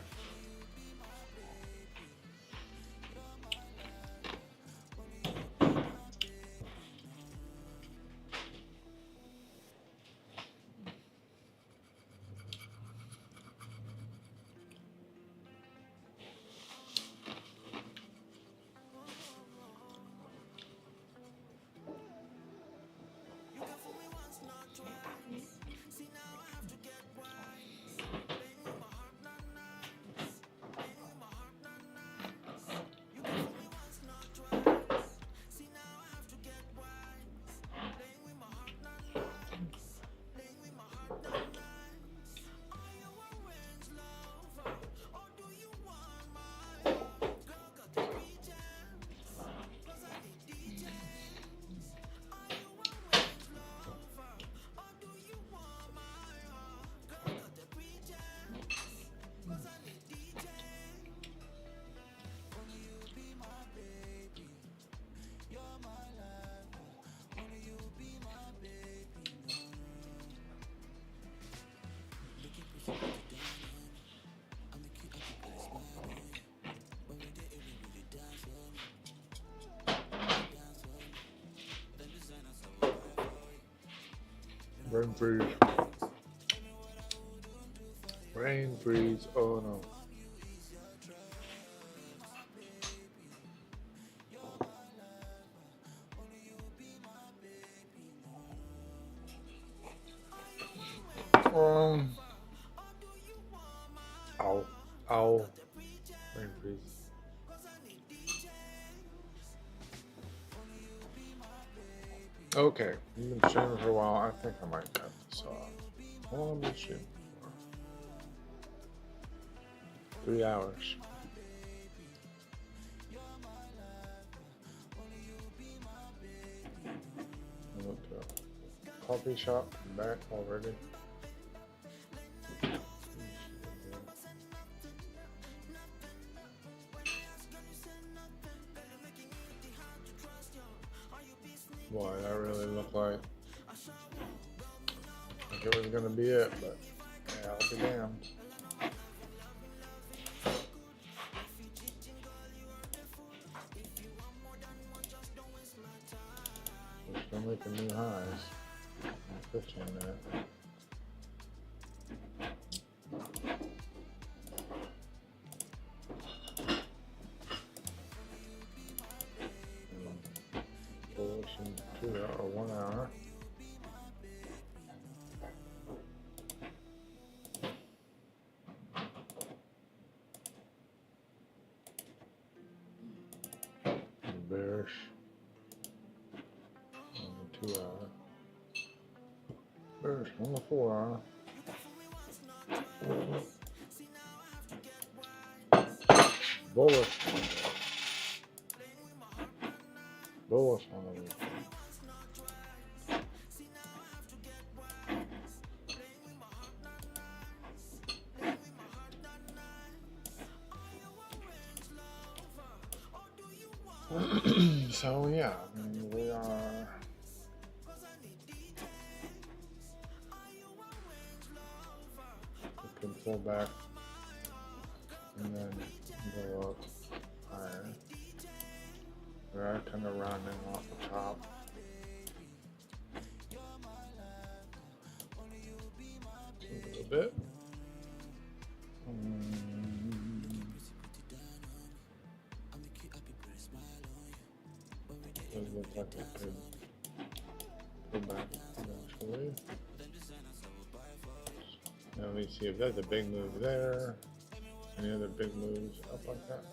Rain freeze. Rain freeze. Oh no. Ow. Ow. Rain freeze. Okay, we've been streaming for a while. I think I might cut this off. How long have I been streaming for? 3 hours. I went to a coffee shop, back already. Boy, that really looked like it was gonna be it, but yeah, I'll be damned. We're still making new highs. 15 minutes. Bullish in 2 or 1 hour. Bearish on the 2 hour. Bearish on the 4 hour. Bullish. Bullish on the so yeah, I mean, we are we can pull back and then go up higher. We are kind of rounding off the top. A little bit. Does look like it could pull back eventually. Now let me see if there's a big move there. Any other big moves up like that?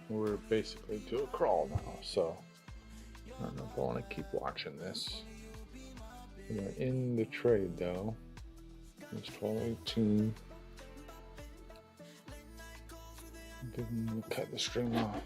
We're basically to a crawl now, so I don't know if I want to keep watching this. We're in the trade though. It's 12:18. Didn't cut the stream off.